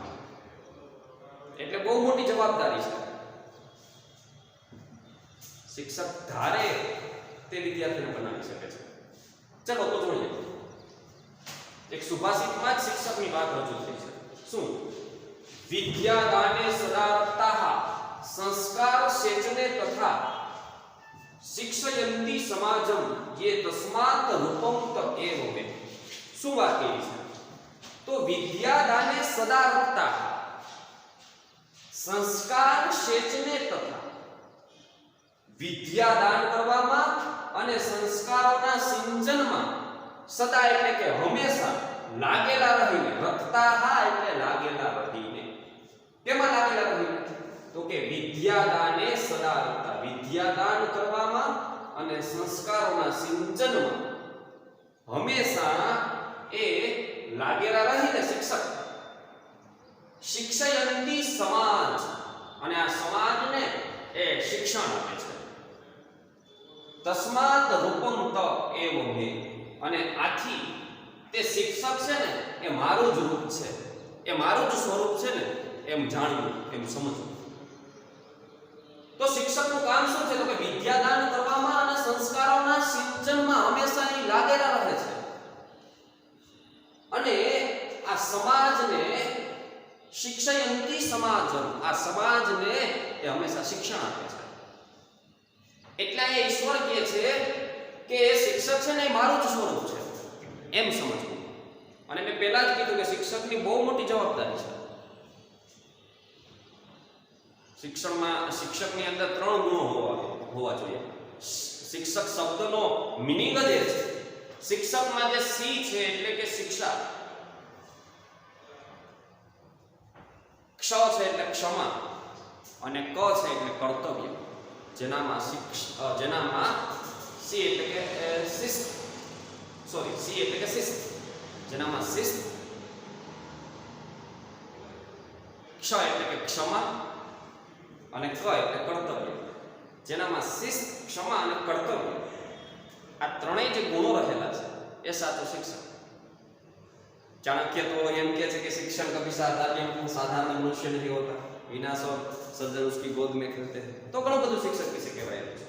એટલે બહુ મોટી જવાબદારી છે. શિક્ષક ધારે તે વિદ્યાર્થીને બનાવી શકે છે. ચલો તો જોઈએ, એક સુભાષિતમાં જ શિક્ષકની વાત રજૂ થઈ છે. શું? વિદ્યાદાને સદારતાઃ સંસ્કાર સેચને તથા શિક્ષયંતી સમાજમ યે તસ્માત રૂપમ ત એવ મે. શું વાત કરી છે? તો વિદ્યાદાને સદારતાઃ સંસ્કાર સેચને તથા વિદ્યાદાન કરવામાં અને સંસ્કારોના સિંચનમાં સદા એટલે કે હંમેશા લાગેલા રહીને, રખતા એટલે લાગેલા રહીને. કેમાં લાગેલા રહીને? તો કે વિદ્યાદાને સદા રખતા, વિદ્યાદાન કરવામાં અને સંસ્કારોના સિંચનમાં હંમેશા એ લાગેલા રહીને શિક્ષક શિક્ષયંતી સમાજ, અને આ સમાજને એ શિક્ષણ આપે છે. તસ્માત રૂપમ ત એવ મે, અને આથી તે શિક્ષક છે ને એ મારું જ રૂપ છે, એ મારું જ સ્વરૂપ છે ને એમ જાણવું, એમ સમજવું. તો શિક્ષકનું કામ શું છે? તો કે વિદ્યાદાન કરવામાં અને સંસ્કારોના સિંચનમાં હંમેશા એ લાગેલા રહે છે, અને આ સમાજને શિક્ષયંતી સમાજમ, આ સમાજને એ હંમેશા શિક્ષણ આપે છે. એટલે એ ઈશ્વર કહે છે કે એ શિક્ષક છે ને એ મારું જ સ્વરૂપ છે, એમ સમજવું. અને મેં પહેલા જ કીધું કે શિક્ષકની બહુ મોટી જવાબદારી છે. શિક્ષકની અંદર 3 ગુણો હોવા જોઈએ. શિક્ષક શબ્દનો મીનિંગ જ એ છે. શિક્ષકમાં જે સી છે એટલે કે શિક્ષા, ક્ષ છે એટલે ક્ષમા, અને ક છે એટલે કર્તવ્ય, જેનામાં સી એટલે કે શિસ્ત, સી એટલે કે શિસ્ત, જેનામાં શિસ્ત, ક્ષ એટલે કે ક્ષમા, અને ક એટલે કર્તવ્ય, જેનામાં શિસ્ત, ક્ષમા અને કર્તવ્ય, આ ત્રણેય જે ગુણો રહેલા છે એ સાચો શિક્ષક. चाणक्य तो एम કહે છે કે शिक्षण कभी साधारण मनुष्य नहीं होता, विनाश और सज्जन उसकी गोद में खेलते हैं. तो ઘણું બધું શિક્ષક વિશે કહેવાયેલું છે,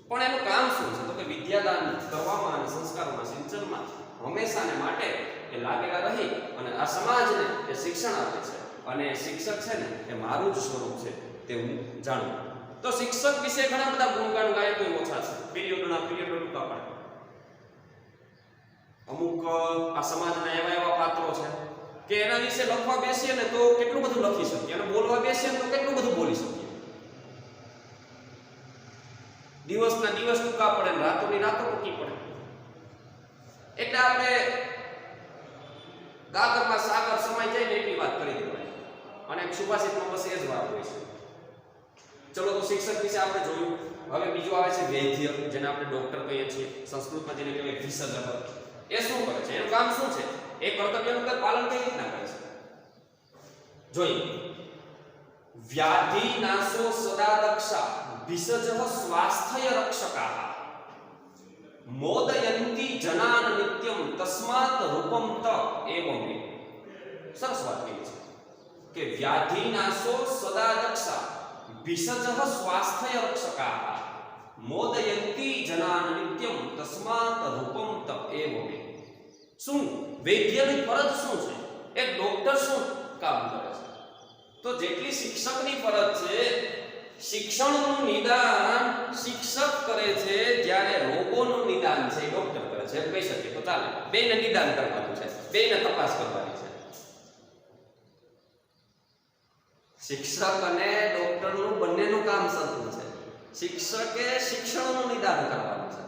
પણ એનું કામ શું છે? તો કે વિદ્યાદાન કરવામાં અને સંસ્કારોના સિંચનમાં હંમેશાને માટે એ લાગેલા રહી અને આ સમાજને એ શિક્ષણ આપે છે. અને શિક્ષક છે ને એ મારું જ સ્વરૂપ છે તે હું જાણું. તો શિક્ષક વિશે ઘણા બધા ગુણગાન ગાય તો ઓછા છે, પીરિયડના ટૂંકા પડે. અમુક આ સમાજના એવા પાત્રો છે કે એના વિશે લખવા બેસીએ ને તો કેટલું બધું લખી શકીએ, અને બોલવા બેસીએ તો કેટલું બધું બોલી શકીએ. દિવસના દિવસ ટૂંકા પડે, રાતોની રાતો ટૂંકી પડે. એટલે આપણે ગાગરમાં સાગર સમાઈ જાય ને એટલી વાત કરી દેવાય. અને એક સુભાષિતમાં બસ એ જ વાત હોય છે. ચલો તો શિક્ષક વિશે આપણે જોયું. હવે બીજું આવે છે વૈદ્ય, જેને આપણે ડોક્ટર કહીએ છીએ. સંસ્કૃતમાં જેને કહેવાય ભેષજક. એ શું કરે છે? એનું કામ શું છે? એ કર્તવ્યનું પાલન કઈ રીતના કરે છે? જોઈએ. વ્યાધિ નાશો સદા દક્ષા ભિષજઃ સ્વાસ્થ્ય રક્ષકાઃ મોદયંતી જનાન નિત્યમ તસ્માત રૂપમ ત એવં મે. સરસ વાત કહી છે કે વ્યાધિ નાશો સદા દક્ષા ભિષજઃ સ્વાસ્થ્ય રક્ષકાઃ મોદયંતી જનાન નિત્યમ તસ્માત રૂપમ ત એવં મે. શું વૈદ્યની ફરજ શું છે? એક ડોક્ટર શું કામ કરે છે? તો જેટલી શિક્ષકની ફરજ છે, શિક્ષણનું નિદાન શિક્ષક કરે છે, જ્યારે રોગોનું નિદાન છે એ ડોક્ટર કરે છે એમ કહી શકીએ તો ચાલે. બેયને નિદાન કરવાનું છે, બેયને તપાસ કરવાની છે. શિક્ષક અને ડોક્ટરનું બંનેનું કામ સરખું છે. શિક્ષકે શિક્ષણનું નિદાન કરવાનું છે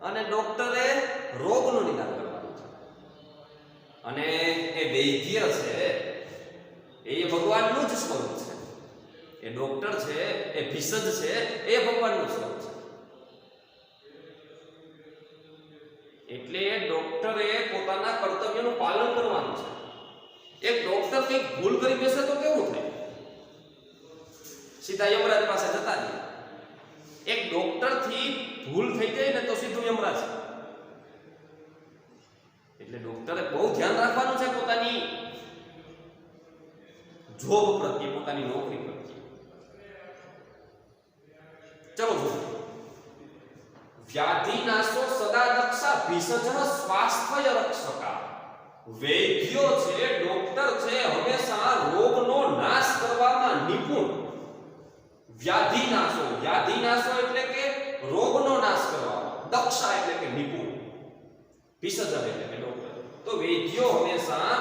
અને ડોક્ટરે રોગનું નિદાન કરવાનું છે. અને એ વૈદ્ય છે એ ભગવાનનું જ સ્વરૂપ છે. એ ડોક્ટર છે, એ ભિષજ છે, એ ભગવાનનું સ્વરૂપ છે. એટલે ડોક્ટરે પોતાના કર્તવ્યનું પાલન કરવાનું છે. એક ડોક્ટર કંઈક ભૂલ કરી બેસે તો કેવું થાય? સીધા યમરાજ પાસે જતા રહે. એક ડોક્ટર થી ભૂલ થઈ જાય ને તો સીધું યમરાજ. એટલે ડોક્ટરે બહુ ધ્યાન રાખવાનું છે પોતાની જોબ પ્રત્યે, પોતાની નોકરી પ્રત્યે. ચલો જોઈએ. વ્યાધિ નાશો સદા દક્ષા ભિષજઃ સ્વાસ્થ્ય રક્ષકા. વૈદ્યો છે, ડોક્ટર છે, હંમેશા રોગનો નાશ કરવામાં નિપુણ. વ્યાધિ નાશો એટલે કે રોગનો નાશ કરવા. દક્ષા એટલે કે નિપુણ. ભિષજ એટલે કે ડોક્ટર. તો વૈદ્યો હંમેશા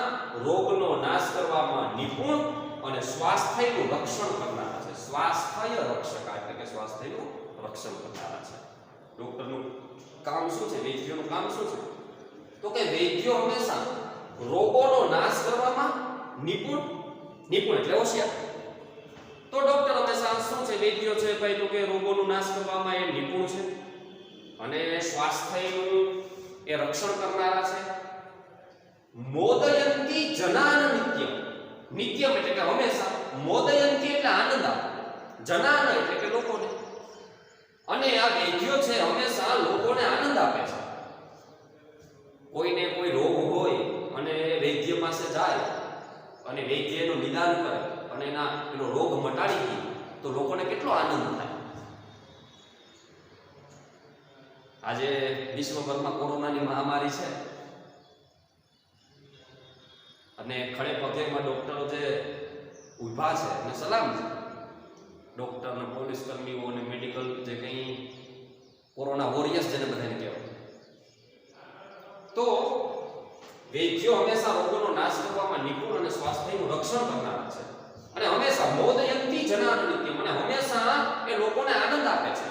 રોગનો નાશ કરવામાં નિપુણ અને સ્વાસ્થ્યનું રક્ષણ કરનારા છે. સ્વાસ્થ્ય રક્ષક એટલે કે સ્વાસ્થ્યનું રક્ષણ કરનારા છે. ડોક્ટરનું કામ શું છે? વૈદ્યનું કામ શું છે? તો કે વૈદ્યો હંમેશા રોગોનો નાશ કરવામાં નિપુણ એટલે હોશિયાર. તો ડોક્ટર હંમેશા શું છે? વૈદ્યો છે ભાઈ, તો કે રોગોનો નાશ કરવામાં એ નિપુણ છે અને સ્વાસ્થ્યનું એ રક્ષણ કરનારા છે. મોદયંતી જનાન નિત્યમ એટલે કે હંમેશા. મોદયંતી એટલે આનંદ આપે. જનાન એટલે કે લોકોને. અને આ વૈદ્યો છે હંમેશા લોકોને આનંદ આપે છે. કોઈને કોઈ રોગ હોય અને વૈદ્ય પાસે જાય અને વૈદ્ય એનું નિદાન કરે અને એનો રોગ મટાડી દે તો લોકોને કેટલો આનંદ થાય. આજે વિશ્વભરમાં કોરોનાની મહામારી છે અને ખડે પગેમાં ડોક્ટરો જે ઊભા છે અને સલામ છે. ડોક્ટર અને પોલીસ કર્મીઓ અને મેડિકલ જે કંઈ કોરોના વોરિયર્સ જેને બધાને કહેવાય. તો વૈદ્યો હંમેશા રોગોનો નાશ કરવામાં નિપુણ અને સ્વાસ્થ્યનું રક્ષણ કરનારા છે અને હંમેશા મોદયંતી જનાન નિત્યમ અને હંમેશા એ લોકોને આનંદ આપે છે.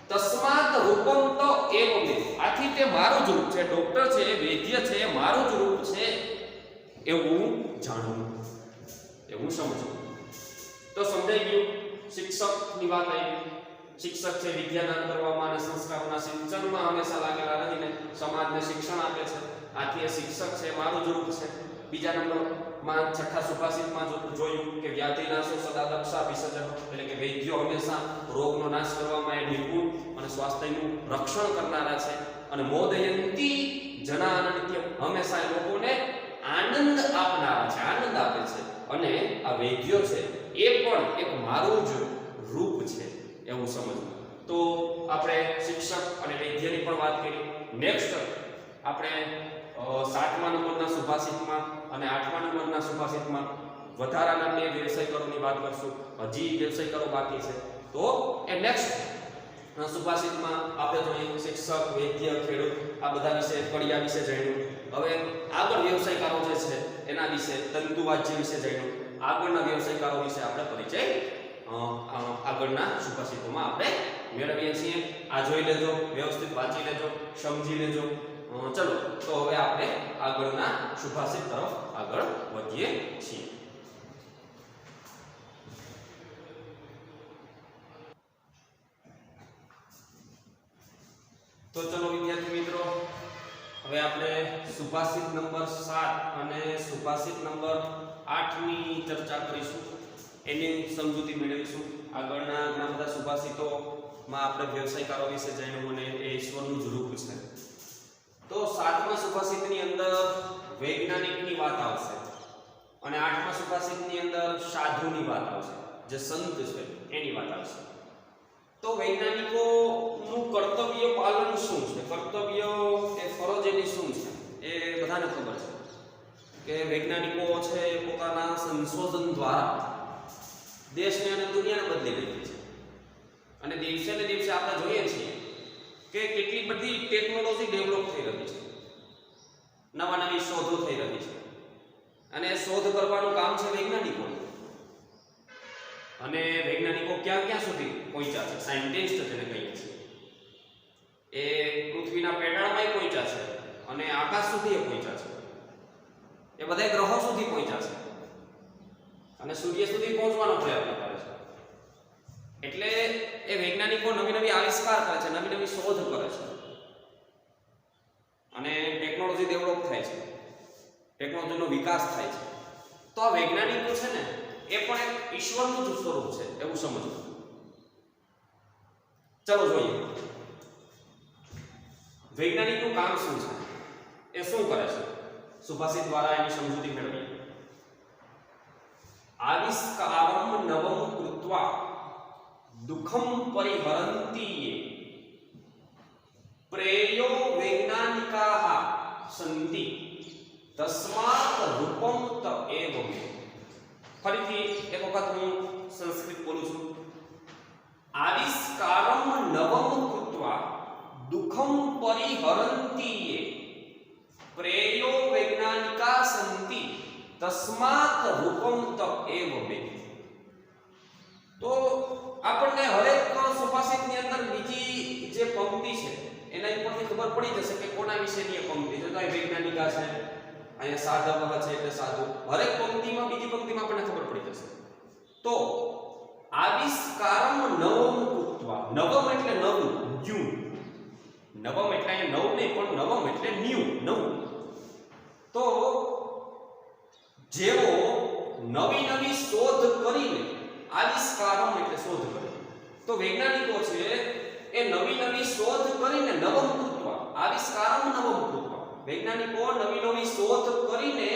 તસ્માત રૂપમ તો એવં. આથી તે મારું જ રૂપ છે. ડોક્ટર છે, વૈદ્ય છે, મારું જ રૂપ છે એવું જાણવું, એવું સમજવું. તો સમજાઈ ગયું. શિક્ષકની વાત આવી. શિક્ષક છે વિદ્યાદાન કરવામાં અને સંસ્કારોના સિંચનમાં હંમેશા લાગેલા રહીને સમાજને શિક્ષણ આપે છે. આથી એ શિક્ષક છે મારું જ રૂપ છે. બીજા નંબરમાં છઠ્ઠા સુભાષિતમાં જોયું કે વ્યાધિ નાશો સદા દક્ષા ભિષજઃ એટલે કે વૈદ્યો હંમેશા રોગનો નાશ કરવામાં એ નિપુણ અને સ્વાસ્થ્યનું રક્ષણ કરનારા છે. અને મોદયંતી જનાન નિત્યમ હંમેશા એ લોકોને આનંદ આપનારા છે, આનંદ આપે છે. અને આ વૈદ્યો છે એ પણ એક મારું જ રૂપ છે એવું સમજવું. તો આપણે શિક્ષક અને વૈદ્યની પણ વાત કરી. નેક્સ્ટ આપણે 7મા નંબરના સુભાષિતમાં અને 8મા નંબરના સુભાષિતમાં વધારાના 2 વ્યવસાયિકોની વાત કરશું. હજી વ્યવસાયિકો બાકી છે. તો એ નેક્સ્ટ સુભાષિતમાં આપણે જોઈએ શિક્ષક, વૈદ્ય, ખેડૂત આ બધા વિશે, કડિયા વિશે જાણ્યું. હવે આગળ વ્યવસાયકારો જે છે એના વિશે, તંતુવાદ્ય વિશે જાણ્યું. આગળના વ્યવસાયકારો વિશે આપણે પરિચય આગળના સુભાષિતોમાં આપણે મેળવીએ છીએ. આ જોઈ લેજો, વ્યવસ્થિત વાંચી લેજો, સમજી લેજો. ચલો તો હવે આપણે આગળના સુભાષિત તરફ આગળ વધીએ છીએ. તો ચલો વિદ્યાર્થી મિત્રો, હવે આપણે સુભાષિત નંબર 7 અને સુભાષિત નંબર 8 ની ચર્ચા કરીશું. એની સમજૂતી મેળવીશું. આગળના ઘણા બધા સુભાષિતોમાં આપણે વ્યવસાયકારો વિશે જાણ્યું અને એ ઈશ્વરનું જ રૂપ છે. તો 7મા સુભાષિતની અંદર વૈજ્ઞાનિકની વાત આવશે અને 8મા સુભાષિતની અંદર સાધુની વાત આવશે, જે સંત છે એની વાત આવશે. તો વૈજ્ઞાનિકોનું કર્તવ્ય પાલન શું છે, કર્તવ્ય કે ફરજ એની શું છે, એ બધાને ખબર છે કે વૈજ્ઞાનિકો છે પોતાના સંશોધન દ્વારા દેશને અને દુનિયાને બદલી રહી છે. અને દિવસે ને દિવસે આપણે જોઈએ છીએ કે કેટલી બધી ટેકનોલોજી ડેવલપ થઈ રહી છે, નવા નવી શોધો થઈ રહી છે, અને શોધ કરવાનું કામ છે વૈજ્ઞાનિકોનું. અને વૈજ્ઞાનિકો ક્યાં ક્યાં સુધી પહોંચ્યા છે, સાયન્ટિસ્ટ જેને કહીએ છીએ, એ પૃથ્વીના પેટાળમાં પહોંચ્યા છે અને આકાશ સુધી પહોંચ્યા છે, એ બધા ગ્રહો સુધી પહોંચ્યા છે અને સૂર્ય સુધી પહોંચવાનો પ્રયત્ન કરે છે. એટલે એ વૈજ્ઞાનિકો નવી નવી આવિષ્કાર કરે છે, નવી નવી શોધ કરે છે અને ટેકનોલોજી ડેવલપ થાય છે, ટેકનોલોજીનો વિકાસ થાય છે. તો આ વૈજ્ઞાનિકો છે ને એ પણ એક ઈશ્વરનું જ સ્વરૂપ છે એવું સમજવું. ચલો જોઈએ વૈજ્ઞાનિકનું કામ શું છે, એ શું કરે છે. સુભાષિત દ્વારા એની સમજૂતી મેળવીએ. આવિષ્કારમ નવમ કૃત્વા દુઃખમ પરિહરંતિ યે પ્રેયો વૈજ્ઞાનિકાઃ સંતિ તસ્માત રૂપમ ત એવ મે. ફરીથી એક વખત હું સંસ્કૃત બોલું છું. આવિષ્કારમ નવમ કૃત્વા દુઃખમ પરિહરંતિ યે પ્રેયો વૈજ્ઞાનિકા સંતિ તસ્માત રૂપમ ત એવ મે. તો આપણને હરેક સુભાષિતની અંદર બીજી જે પંક્તિ છે એના ઉપરથી ખબર પડી જશે કે કોના વિશેની એ પંક્તિ છે. તો આ વૈજ્ઞાનિકા છે, અહીંયા સાધવ છે એટલે સાધુ. હરેક પંક્તિમાં બીજી પંક્તિમાં આપણને ખબર પડી જશે. તો આવિષ્કારમ નવમ કૃત્વા, નવમ એટલે નવું, ન્યુ. નવમ એટલે અહીંયા નવ નહીં પણ નવમ એટલે ન્યુ, નવું. તો જેવો નવી નવી શોધ કરીને, આવિષ્કારમ એટલે શોધ કરી, તો વૈજ્ઞાનિકો છે એ નવી નવી શોધ કરીને નવમ કૃત્વા, આવિષ્કારમ નવમ કૃત્વા, વૈજ્ઞાનિકો નવી નવી શોધ કરીને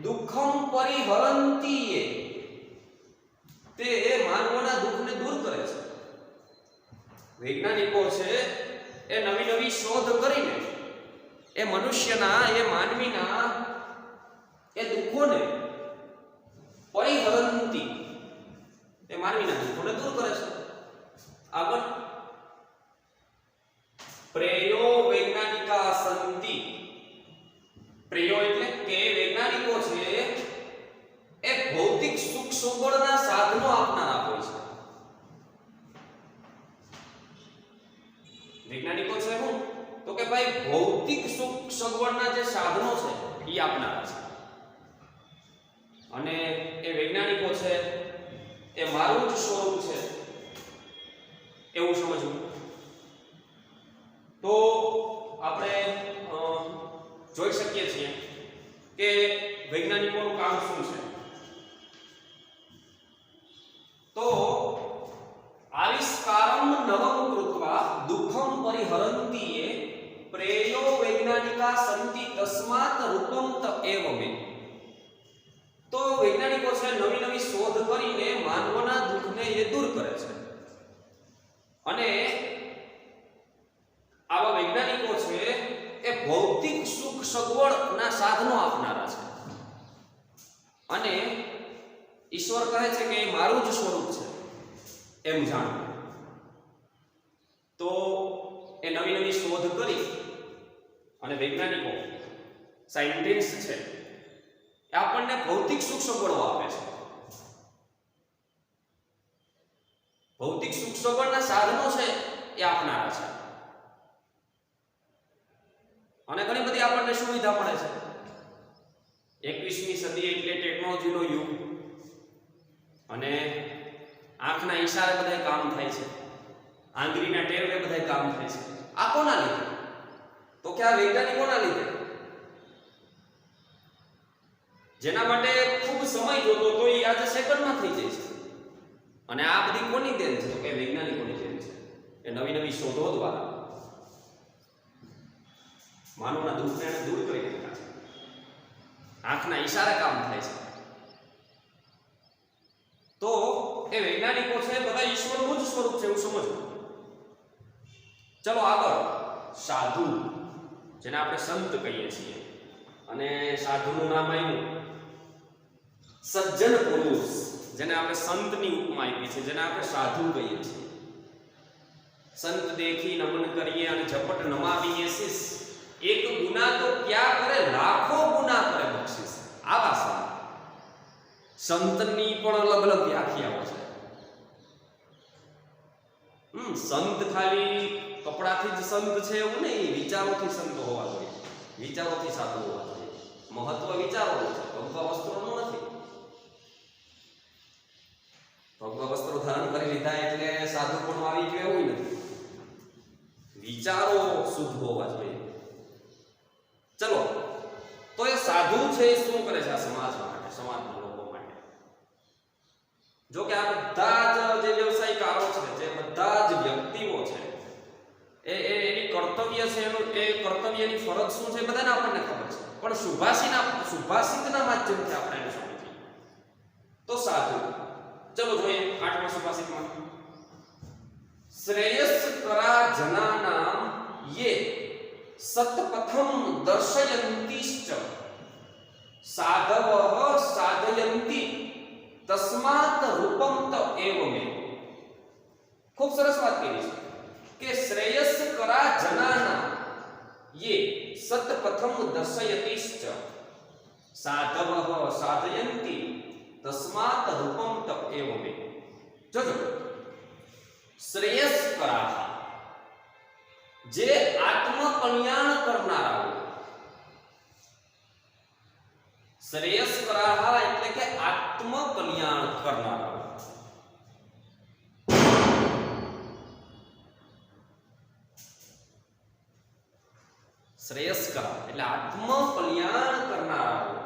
દુઃખમ પરિહરંતિ યે, તે માનવના દુઃખને દૂર કરે છે. વૈજ્ઞાનિકો છે એ નવી નવી શોધ કરીને એ મનુષ્યના, એ માનવીના એ દુઃખોને પરિહરંતિ, એ માનવીના દુઃખોને દૂર કરે છે. આગળ પ્રેયો વૈજ્ઞાનિકા સંતિ. પ્રેયો એટલે કે વૈજ્ઞાનિકો છે એ ભૌતિક સુખ સગવડના સાધનો આપનારા હોય છે. વૈજ્ઞાનિકો છે શું? તો કે ભાઈ ભૌતિક સુખ સગવડના જે સાધનો છે એ આપનારા છે. અને એ વૈજ્ઞાનિકો છે એ મારું જ સ્વરૂપ છે એવું સમજવું. તો આપણે જોઈ શકીએ છીએ કે વૈજ્ઞાનિકોનું કામ શું છે. તો આવિષ્કારમ નવમ કૃત્વા દુઃખમ પરિહરંતિ યે પ્રેયો વૈજ્ઞાનિકા સંતિ તસ્માત રૂપમ ત એવ મે. તો વૈજ્ઞાનિકો છે નવી નવી શોધ કરીને માનવના દુઃખને એ દૂર કરે છે. અને આવા વૈજ્ઞાનિકો છે એ ભૌતિક સુખ સગવડના સાધનો આપનારા છે. અને ઈશ્વર કહે છે કે એ મારું જ સ્વરૂપ છે એમ જાણવું. તો એ નવી નવી શોધ કરી અને વૈજ્ઞાનિકો, સાયન્ટિસ્ટ છે, એ આપણને ભૌતિક સુખ સગવડો આપે છે. ભૌતિક સુખ સગવડના સાધનો છે એ આપનારા છે. અને ઘણી બધી આપણને સુવિધા મળે છે. 21મી સદી એટલે ટેકનોલોજીનો યુગ, અને આંખના ઈશારે બધા કામ થાય છે. આંગળીના ટેરવે બધા કામ થાય છે. આ કોના લીધે? તો કે આ વૈજ્ઞાનિકોના લીધે, જેના માટે ખૂબ સમય જોતો તો એ આજે સેકન્ડમાં થઈ જાય છે. અને આ બધી કોની દેન છે? તો કે વૈજ્ઞાનિકોની દેન છે. એ નવી નવી શોધો દ્વારા માનવના દુઃખને એને દૂર કરી નાખ્યા છે. આંખના ઈશારે કામ થાય છે. તો એ વૈજ્ઞાનિકો છે બધા ઈશ્વરનું જ સ્વરૂપ છે એવું સમજવું. ચલો આગળ, સાધુ જેને આપણે સંત કહીએ છીએ, અને સાધુનું નામ આવ્યું સજ્જન પુરુષ, જેને આપણે સંતની ઉપમા આપી છે, જેને આપણે સાધુ કહીએ છીએ. સંત દેખી નમન કરીએ અને ઝપટ નમાવીએ શીશ, એક ગુના તો ક્યાં કરે લાખો ગુના કરે બક્ષિસ. આવા સંતની પણ અલગ અલગ વ્યાખ્યાઓ છે. સંત ખાલી કપડાથી જ સંત છે એવું નહીં, વિચારોથી સંત હોવા જોઈએ, વિચારોથી સાધુ હોવા જોઈએ. મહત્વ વિચારોનું છે, ભગવા વસ્ત્રોનું નથી. ભગવા વસ્ત્રો ધારણ કરી લીધા એટલે સાધુ પણ આવી ગયું એવું નથી. વિચારો શુદ્ધ હોવા જોઈએ. ચલો, તો એ સાધુ છે એ શું કરે છે આ સમાજ માટે, સમાજના લોકો માટે? જો કે આ બધા જ જે વ્યવસાયકારો છે, જે બધા જ વ્યક્તિઓ છે, એની કર્તવ્ય છે, એનું એ કર્તવ્યની ફરજ શું છે બધાને આપણને ખબર છે. પણ સુભાષિતના માધ્યમથી આપણે એને સમજીએ તો સાધુ. ચલો જોઈએ 8મા સુભાષિતમાં, શ્રેયસ કરા જનાનામ યે સતપથમ દર્શયંતિશ્ચ સાધવઃ સાધયંતિ તસ્માત રૂપમ ત એવમે. ખૂબ સરસ વાત કરી છે કે શ્રેયસ કરા જનાનામ યે સતપથમ દર્શયતિશ્ચ સાધવઃ સાધયંતિ તસ્માત રૂપમ ત એવમે. જોજો, શ્રેયસ કરા, જે આત્મ કલ્યાણ કરનારાઓ. શ્રેયસ કરાહા એટલે કે આત્મ કલ્યાણ કરનારાઓ. શ્રેયસ્કરા એટલે આત્મ કલ્યાણ કરનારાઓ.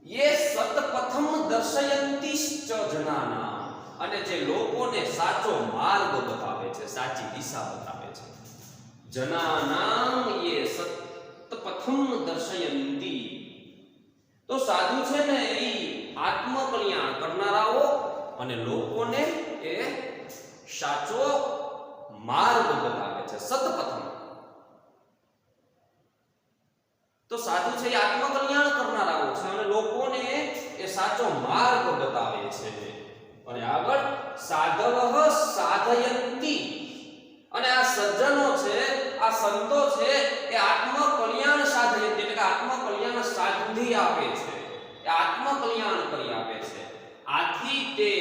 યે સતપથમ દર્શયંતિશ્ચ જનાના, અને જે લોકોને સાચો માર્ગ બતાવે છે, સાચી દિશા બતાવે છે. જનાનામ યે સતપથમ દર્શયંતિ. તો સાધુ છે ને એ આત્મ કલ્યાણ કરનારાઓ અને લોકોને એ સાચો માર્ગ બતાવે છે. સતપથમ તો સાધુ છે એ આત્મ કલ્યાણ કરનારાઓ છે અને લોકોને એ સાચો માર્ગ બતાવે છે. અને આગળ સાધવઃ સાધયંતિ, અને આ સજ્જનો છે, આ સંતો છે એ આત્મ કલ્યાણ સાધયંતિ એટલે કે આત્મ કલ્યાણ સાધી આપે છે, એ આત્મ કલ્યાણ કરી આપે છે. આથી તે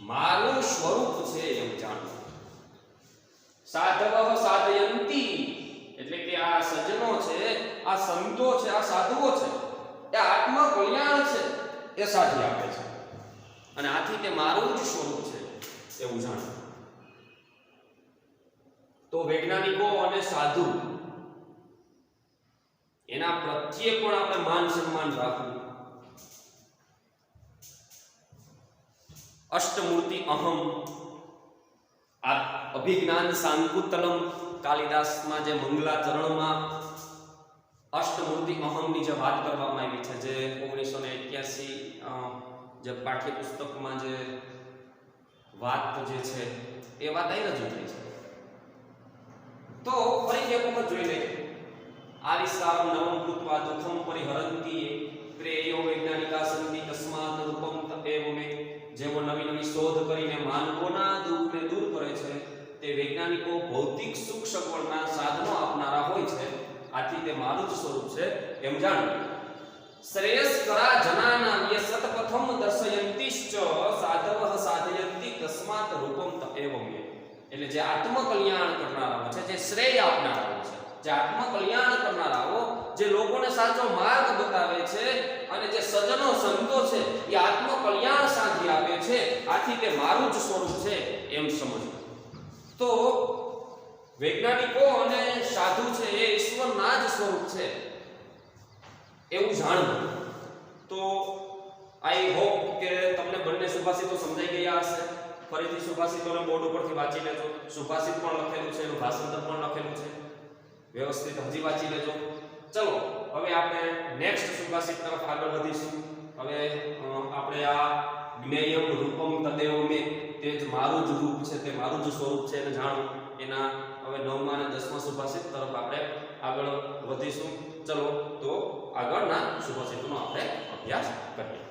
મારું સ્વરૂપ છે એમ જાણવું. સાધવઃ સાધયંતિ એટલે કે આ સજ્જનો છે, આ સંતો છે, આ સાધુઓ છે, એ આત્મ કલ્યાણ છે એ સાધી આપે છે, અને આથી તે મારું જ સ્વરૂપ છે એવું જાણવું. તો વૈજ્ઞાનિકો અને સાધુ એના પ્રત્યે પણ આપણે માન સન્માન રાખવું. અષ્ટમૂર્તિ અહમ, આ અભિજ્ઞાન સાંકુતલમ, કાલિદાસમાં જે મંગલાચરણમાં અષ્ટમૂર્તિ અહમની જે વાત કરવામાં આવી છે, જે 1981 જે પાઠ્યપુસ્તકમાં જે વાત જે છે એ વાત અહીં રજૂ થઈ છે. તો ફરી એક વખત જોઈ લઈએ. આરિસારમ નવમ કૃત્વા દુઃખમ પરિહરંતિ પ્રેયો વૈજ્ઞાનિકા સંતિ તસ્માત રૂપમ એવમે. જેઓ નવી નવી શોધ કરીને માનવોના દુઃખને દૂર કરે છે, તે વૈજ્ઞાનિકો ભૌતિક સુખ સગવડના સાધનો આપનારા હોય છે. આથી તે મારું જ સ્વરૂપ છે એમ જાણવું. શ્રેયસ કરા જનાનામ યે સતપથમ દર્શયંતિશ્ચ સાધવઃ સાધયંતિ તસ્માત રૂપમ ત એવમે. એટલે જે આત્મ કલ્યાણ કરનારાઓ છે, જે શ્રેય આપનારાઓ છે, જે આત્મ કલ્યાણ કરનારાઓ, જે લોકોને સાચો માર્ગ બતાવે છે, અને જે સજ્જનો સંતો છે એ આત્મ કલ્યાણ સાધી આપે છે. આથી તે મારું જ સ્વરૂપ છે એમ સમજવું. તો વૈજ્ઞાનિકો અને સાધુ છે એ ઈશ્વરના જ સ્વરૂપ છે એવું જાણવું. તો આઈ હોપ કે તમને બંને સુભાષિતો સમજાઈ ગયા હશે. ફરીથી સુભાષિતોને બોર્ડ ઉપરથી વાંચી લેજો. સુભાષિત પણ લખેલું છે, એનું ભાષાંતર પણ લખેલું છે. વ્યવસ્થિત હજી વાંચી લેજો. ચલો હવે આપણે નેક્સ્ટ સુભાષિત તરફ આગળ વધીશું. હવે આપણે આ જ્ઞેયમ રૂપમ તદેવ મે, તે જ મારું જ રૂપ છે, તે મારું જ સ્વરૂપ છે એને જાણવું. એના હવે 9મા અને 10મા સુભાષિત તરફ આપણે આગળ વધીશું. ચલો તો આગળના સુભાષિતોનો આપણે અભ્યાસ કરીએ.